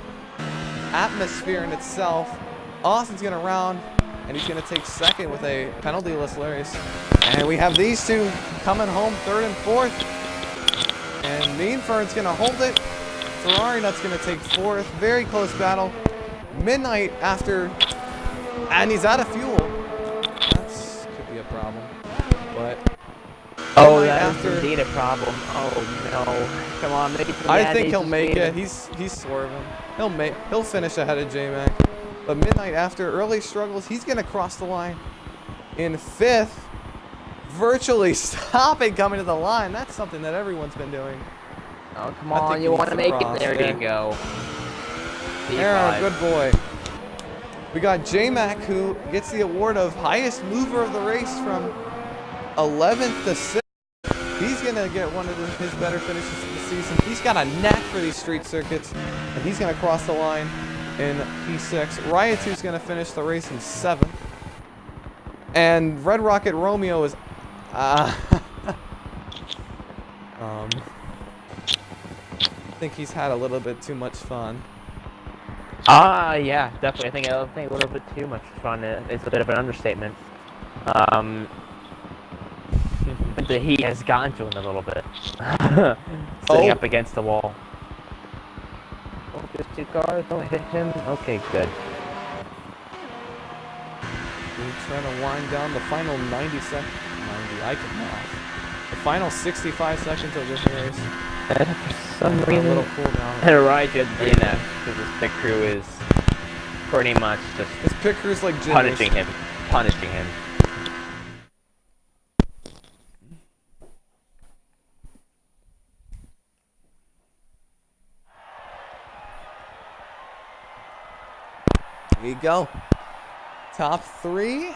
atmosphere in itself. Austin's going to round, and he's going to take second with a penalty-less race. And we have these two coming home third and fourth. And Meanfern's going to hold it. Ferrari Nut's going to take fourth. Very close battle. Midnight after, and he's out of fuel. That could be a problem. But oh, that is indeed a problem. Oh no! Come on, make it to the I end. think he'll make it. He's swerving. He'll finish ahead of J-Mac. But Midnight, after early struggles, he's going to cross the line in fifth, virtually stopping coming to the line. That's something that everyone's been doing. Oh, come on, you want to make it. There you go. Aaron, good boy. We got J-Mac, who gets the award of highest mover of the race from 11th to 6th. He's going to get one of his better finishes of the season. He's got a knack for these street circuits, and he's going to cross the line in P6. Riot 2 is going to finish the race in 7th. And Red Rocket Romeo is... I think he's had a little bit too much fun. Yeah, definitely. I think a little bit too much fun. It's a bit of an understatement. The heat has gotten to him a little bit. Sitting up against the wall. Focus 2 cars, don't hit him. Okay, good. We're trying to wind down the final 90 seconds. like it now. The final 65 seconds of this race. And for some A reason, little cooldown. And right, you have to DNF because this pit crew is pretty much just This pit crew's like gibberish. punishing him. Punishing him. There you go. Top 3.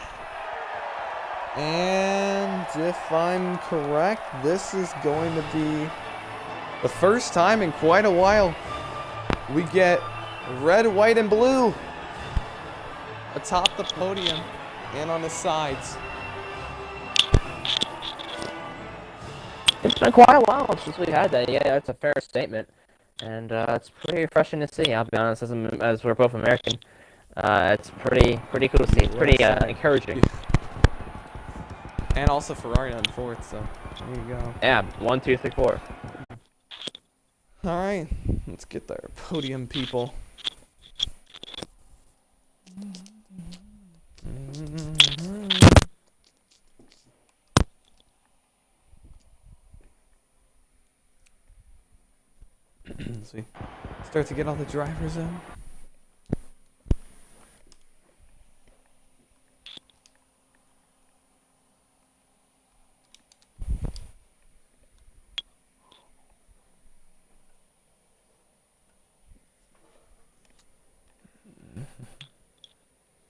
And if I'm correct, this is going to be the first time in quite a while we get red, white, and blue atop the podium and on the sides. It's been quite a while since we had that. Yeah, that's a fair statement. And it's pretty refreshing to see, I'll be honest, as we're both American. It's pretty cool to see. It's pretty encouraging. And also Ferrari on 4th, so there you go. Yeah, 1, 2, 3, 4. Alright, let's get there, podium people. As we start to get all the drivers in.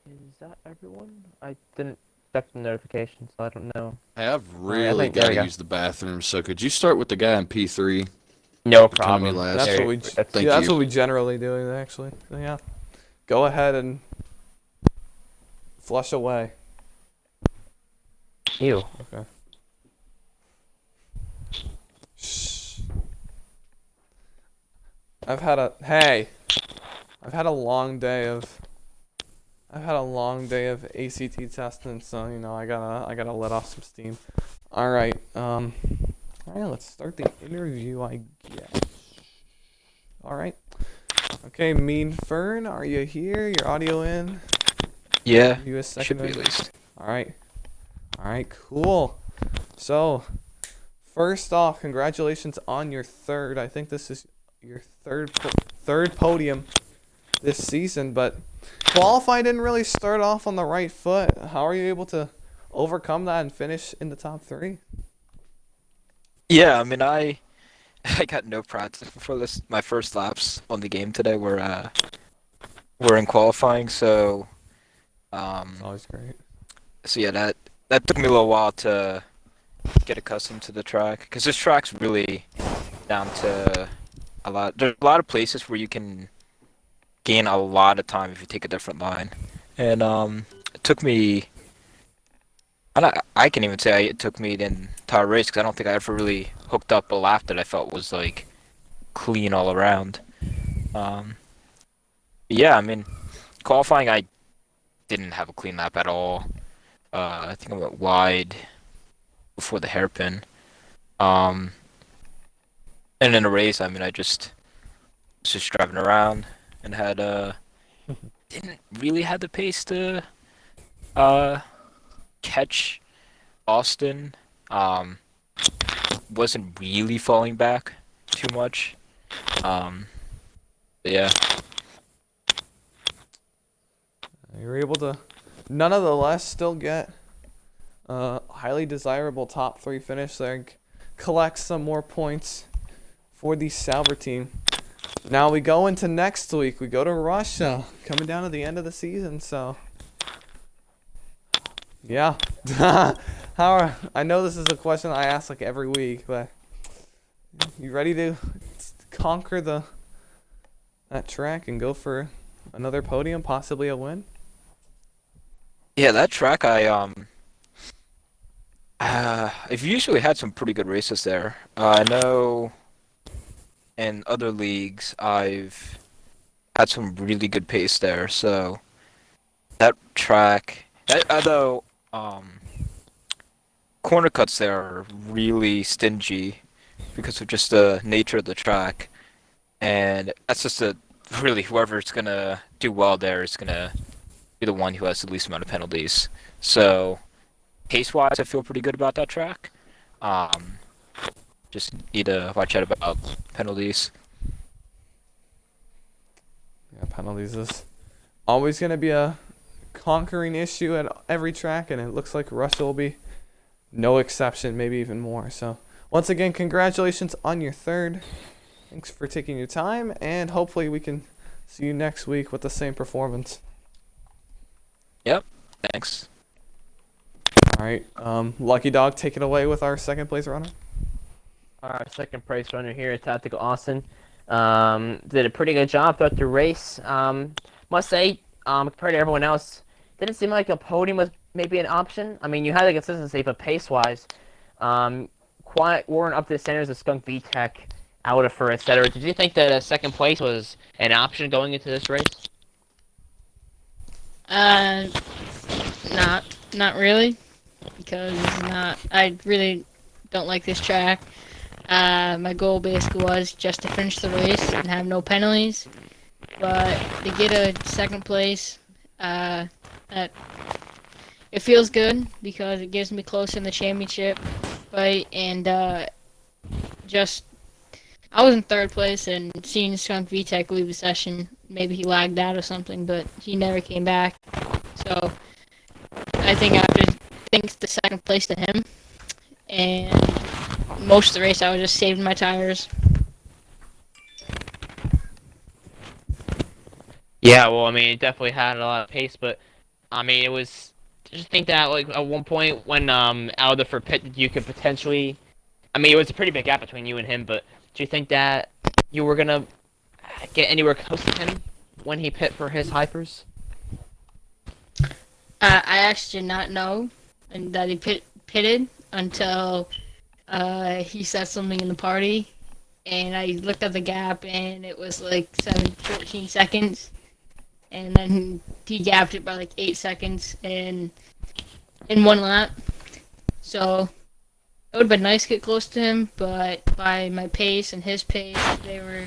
Is that everyone? I didn't check the notifications, so I don't know. Hey, I've Alright, I really think- there got we to go. use the bathroom, so could you start with the guy in P3? No Which one we problem. last? That's There- what we that's- Thank that's you. what we generally do actually. So, yeah. Go ahead and flush away. Ew. Okay. Shh. I've had a long day of ACT testing, so you know I gotta let off some steam. All right, let's start the interview, I guess. All right. Okay, Mean Fern, are you here? Your audio in? Yeah, You a should second? be at least. All right, cool. So, first off, congratulations on your third. I think this is your third podium this season, but qualifying didn't really start off on the right foot. How are you able to overcome that and finish in the top 3? Yeah, I mean, I got no practice for this. My first laps on the game today were in qualifying, so Always great. yeah, that took me a little while to get accustomed to the track, because this track's really down to a lot. There's a lot of places where you can gain a lot of time if you take a different line, and it took me. I can even say it took me the entire race, because I don't think I ever really hooked up a lap that I felt was like clean all around. Yeah, I mean, qualifying I didn't have a clean lap at all. I think I went wide before the hairpin. And in the race, I mean, I was just driving around and had didn't really have the pace to catch Austin. Wasn't really falling back too much. Yeah. You're able to, nonetheless, still get a highly desirable top 3 finish there. Collect some more points for the Sauber team. Now we go into next week. We go to Russia, coming down to the end of the season. So, yeah. I know this is a question I ask like every week, but you ready to conquer that track and go for another podium, possibly a win? Yeah, that track I've usually had some pretty good races there. I know in other leagues I've had some really good pace there, so that track, although corner cuts there are really stingy because of just the nature of the track, and that's just really whoever's gonna do well there is gonna be the one who has the least amount of penalties. So pace-wise, I feel pretty good about that track. Just need to watch out about penalties. Yeah, penalties is always going to be a conquering issue at every track, and it looks like Russia will be no exception, maybe even more. So, once again, congratulations on your third. Thanks for taking your time, and hopefully we can see you next week with the same performance. Yep. Thanks. All right, Lucky Dog, take it away with our second place runner. Our second place runner here, Tactical Austin, did a pretty good job throughout the race. Must say, compared to everyone else, didn't seem like a podium was maybe an option. I mean, you had the consistency, but pace-wise, quite weren't up to the standards of Skunk VTech, Aldifer, etc. Did you think that second place was an option going into this race? Not really, because I really don't like this track. My goal basically was just to finish the race and have no penalties, but to get a second place, that it feels good because it gives me closer in the championship fight, and just I was in third place, and seeing Skunk VTech leave the session, maybe he lagged out or something, but he never came back. So I think I have to thank the second place to him, and most of the race I was just saving my tires. Yeah, well, I mean, it definitely had a lot of pace, but I mean, it was just think that like at one point when Aldifer pitted, you could potentially. I mean, it was a pretty big gap between you and him, but do you think that you were gonna get anywhere close to him when he pit for his hypers? I actually did not know and that he pitted until he said something in the party, and I looked at the gap, and it was like 14 seconds, and then he gapped it by like 8 seconds in one lap. So it would have been nice to get close to him, but by my pace and his pace, they were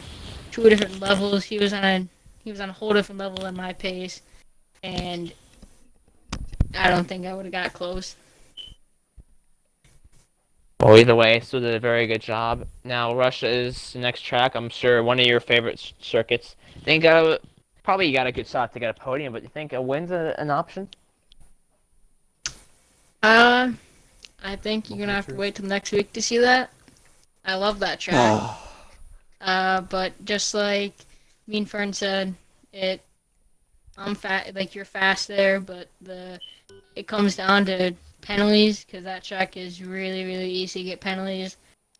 two different levels. He was on a whole different level than my pace, and I don't think I would have got close. Well, either way, still did a very good job. Now, Russia is the next track. I'm sure one of your favorite circuits. Think probably you got a good shot to get a podium, but you think a win's an option? I think you're gonna have to wait till next week to see that. I love that track. But just like me and Fern said, I'm fat, like you're fast there, but it comes down to penalties, because that track is really, really easy to get penalties,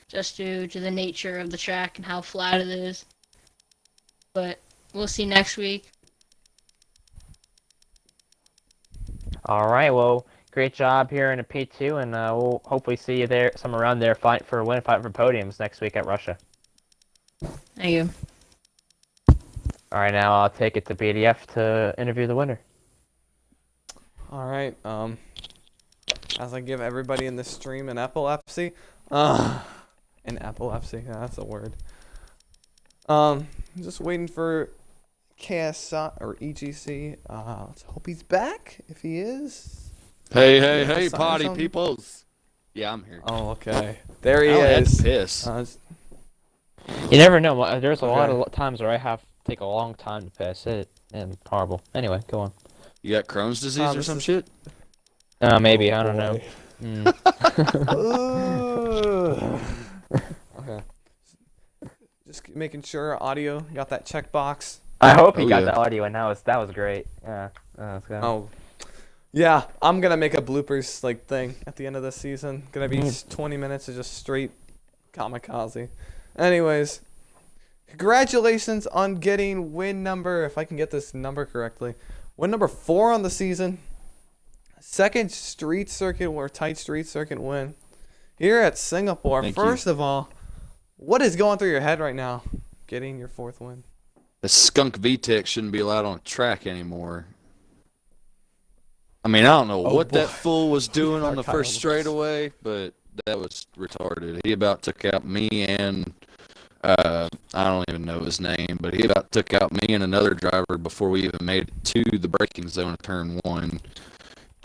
just due to the nature of the track and how flat it is. But we'll see next week. All right, well, great job here in a P2, and we'll hopefully see you there, some around there, fight for podiums next week at Russia. Thank you. All right, now I'll take it to BDF to interview the winner. All right. As I give everybody in the stream an epilepsy, yeah, that's a word. Just waiting for KSI or EGC. Let's hope he's back. If he is. Hey, sign party something? peoples. Yeah, I'm here. Oh, okay. There he I had is. to piss. You never know. There's a lot of times where I have to take a long time to piss it, and horrible. Anyway, go on. You got Crohn's disease or this some is- shit? Maybe, Oh, I don't know. boy. Okay. Just making sure audio got that checkbox. I hope he Oh, got yeah. the audio, and that was great. Yeah. Let's go. Oh, yeah. I'm gonna make a bloopers like thing at the end of the season. Gonna be 20 minutes of just straight kamikaze. Anyways, congratulations on getting win number, if I can get this number correctly, win number 4 on the season. Second street circuit or tight street circuit win here at Singapore. Thank you. First of all, what is going through your head right now? Getting your 4th win. The skunk VTEC shouldn't be allowed on a track anymore. I mean, I don't know Oh, what boy. that fool was doing on the Our first titles. straightaway, but that was retarded. He about took out me and I don't even know his name, but he about took out me and another driver before we even made it to the braking zone of turn 1.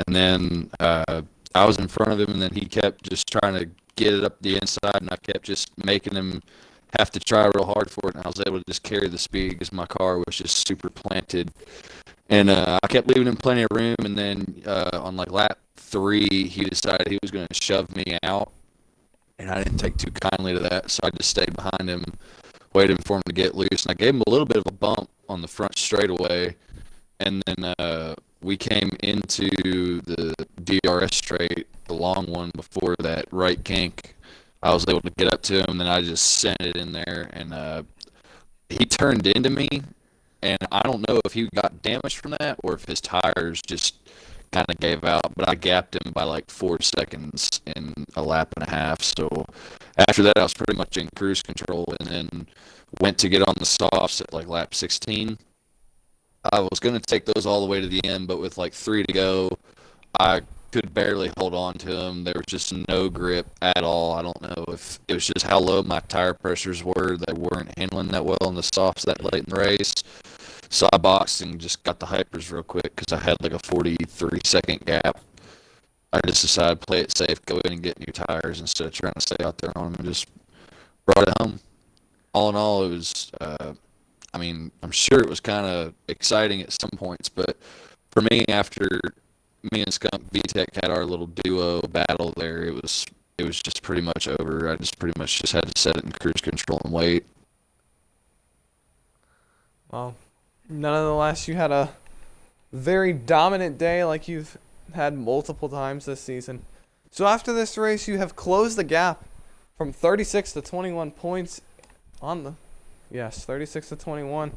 And then I I was in front of him, and then he kept just trying to get it up the inside, and I kept just making him have to try real hard for it, and I was able to just carry the speed because my car was just super planted. And I kept leaving him plenty of room, and then on like lap 3, he decided he was going to shove me out, and I didn't take too kindly to that, so I just stayed behind him, waiting for him to get loose, and I gave him a little bit of a bump on the front straightaway, and then we came into the DRS straight, the long one before that right kink. I was able to get up to him, and then I just sent it in there, and he turned into me, and I don't know if he got damaged from that or if his tires just kind of gave out, but I gapped him by like 4 seconds in a lap and a half. So after that, I was pretty much in cruise control, and then went to get on the softs at like lap 16. I was going to take those all the way to the end, but with like 3 to go, I could barely hold on to them. There was just no grip at all. I don't know if it was just how low my tire pressures were. They weren't handling that well on the softs that late in the race. So I boxed and just got the hypers real quick because I had like a 43-second gap. I just decided to play it safe, go in and get new tires instead of trying to stay out there on them, and just brought it home. All in all, it was, I mean, I'm sure it was kind of exciting at some points, but for me, after me and Skunk VTech had our little duo battle there, it was just pretty much over. I just pretty much just had to set it in cruise control and wait. Well, nonetheless, you had a very dominant day like you've had multiple times this season. So after this race, you have closed the gap from 36 to 21 points on the, yes, 36 to 21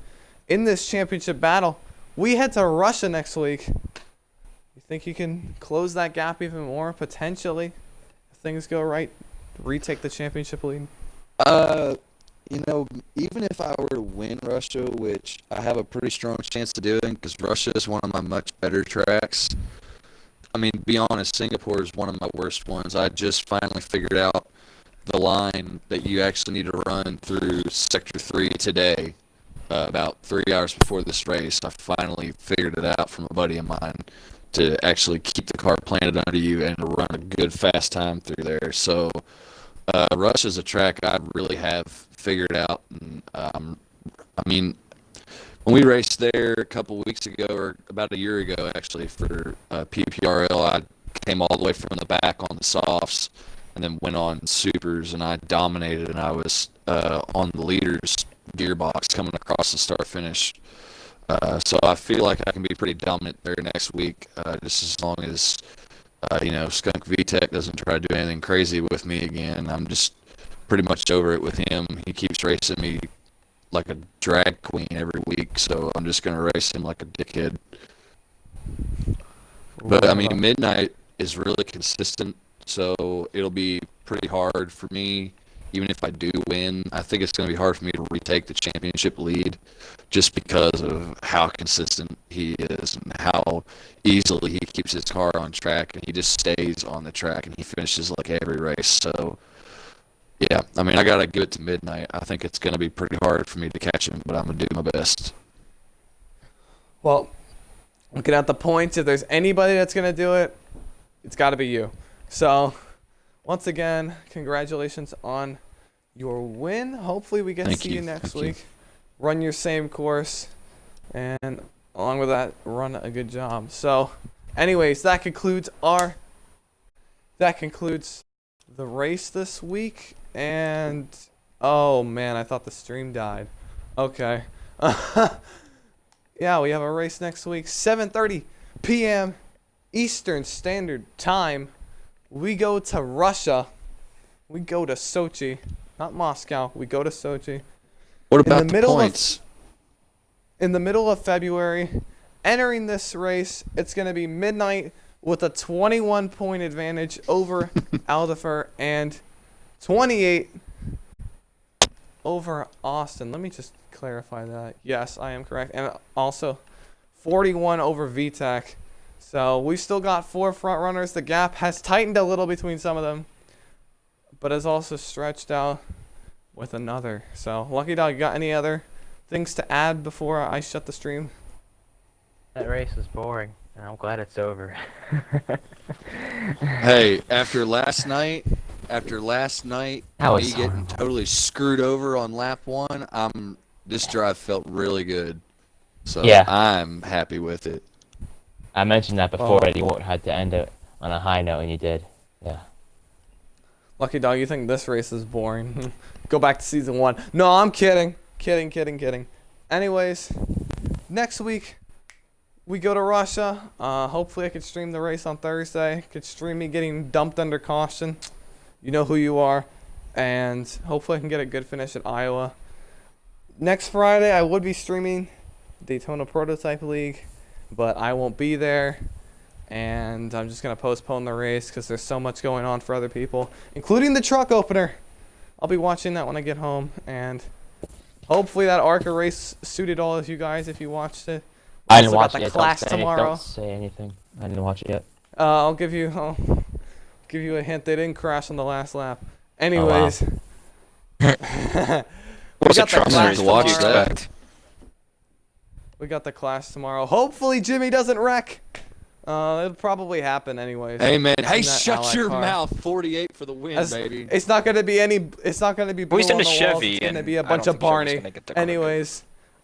in this championship battle. We head to Russia next week. You think you can close that gap even more, potentially, if things go right, retake the championship lead? You know, even if I were to win Russia, which I have a pretty strong chance of doing because Russia is one of my much better tracks. I mean, to be honest, Singapore is one of my worst ones. I just finally figured out the line that you actually need to run through Sector 3 today, about 3 hours before this race. I finally figured it out from a buddy of mine to actually keep the car planted under you and to run a good fast time through there. So Rush is a track I really have figured out. And, I mean, when we raced there a couple weeks ago, or about a year ago actually, for PPRL, I came all the way from the back on the softs and then went on supers, and I dominated, and I was on the leader's gearbox coming across the start finish. So I feel like I can be pretty dominant there next week, just as long as Skunk VTech doesn't try to do anything crazy with me again. I'm just pretty much over it with him. He keeps racing me like a drag queen every week, so I'm just gonna race him like a dickhead. But I mean, Midnight is really consistent, so it'll be pretty hard for me. Even if I do win, I think it's going to be hard for me to retake the championship lead just because of how consistent he is and how easily he keeps his car on track, and he just stays on the track and he finishes like every race. So, yeah, I mean, I got to give it to Midnight. I think it's going to be pretty hard for me to catch him, but I'm going to do my best. Well, looking at the points, if there's anybody that's going to do it, it's got to be you. So, once again, congratulations on your win. Hopefully we get to see you next week. Run your same course, and along with that, run a good job. So, anyways, that concludes the race this week. And oh man, I thought the stream died. Okay. Yeah, we have a race next week, 7:30 p.m. Eastern Standard Time. We go to Russia. We go to Sochi, not Moscow. We go to Sochi. What about the points? In the middle of February, entering this race, it's going to be Midnight with a 21-point advantage over Aldefer and 28 over Austin. Let me just clarify that. Yes, I am correct. And also 41 over VTech. So we've still got 4 front runners. The gap has tightened a little between some of them, but has also stretched out with another. So Lucky Dog, you got any other things to add before I shut the stream? That race was boring. I'm glad it's over. Hey, after last night, That me was getting horrible. totally screwed over on lap 1, this drive felt really good. So Yeah. I'm happy with it. I mentioned that before, Oh. that you had to end it on a high note, and you did. Yeah. Lucky dog, you think this race is boring? Go back to season 1. No, I'm kidding. Kidding. Anyways, next week we go to Russia. Hopefully I could stream the race on Thursday. Could stream me getting dumped under caution. You know who you are. And hopefully I can get a good finish at Iowa. Next Friday I would be streaming Daytona Prototype League, but I won't be there. And I'm just going to postpone the race because there's so much going on for other people, including the truck opener. I'll be watching that when I get home, and hopefully that ARCA race suited all of you guys if you watched it. We I didn't also watch got it the yet. class Don't tomorrow. say anything. I didn't watch it yet. I'll give you a hint. They didn't crash on the last lap. Anyways, What's got a the truck class series? What do you tomorrow. expect? we got the class tomorrow. Hopefully Jimmy doesn't wreck. It'll probably happen anyways. Hey, man. Hey, that shut ally your car. mouth. 48 for the win, baby. It's not gonna be It's not gonna be blue Well, he's on in the a walls. Chevy, It's gonna and be a I bunch don't of think Chevy's Barney. gonna get the car. Anyways,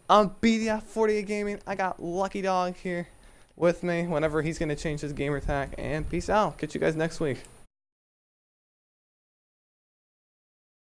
I'm BDF48 Gaming. I got Lucky Dog here with me whenever he's gonna change his gamer tag. And peace out. Catch you guys next week.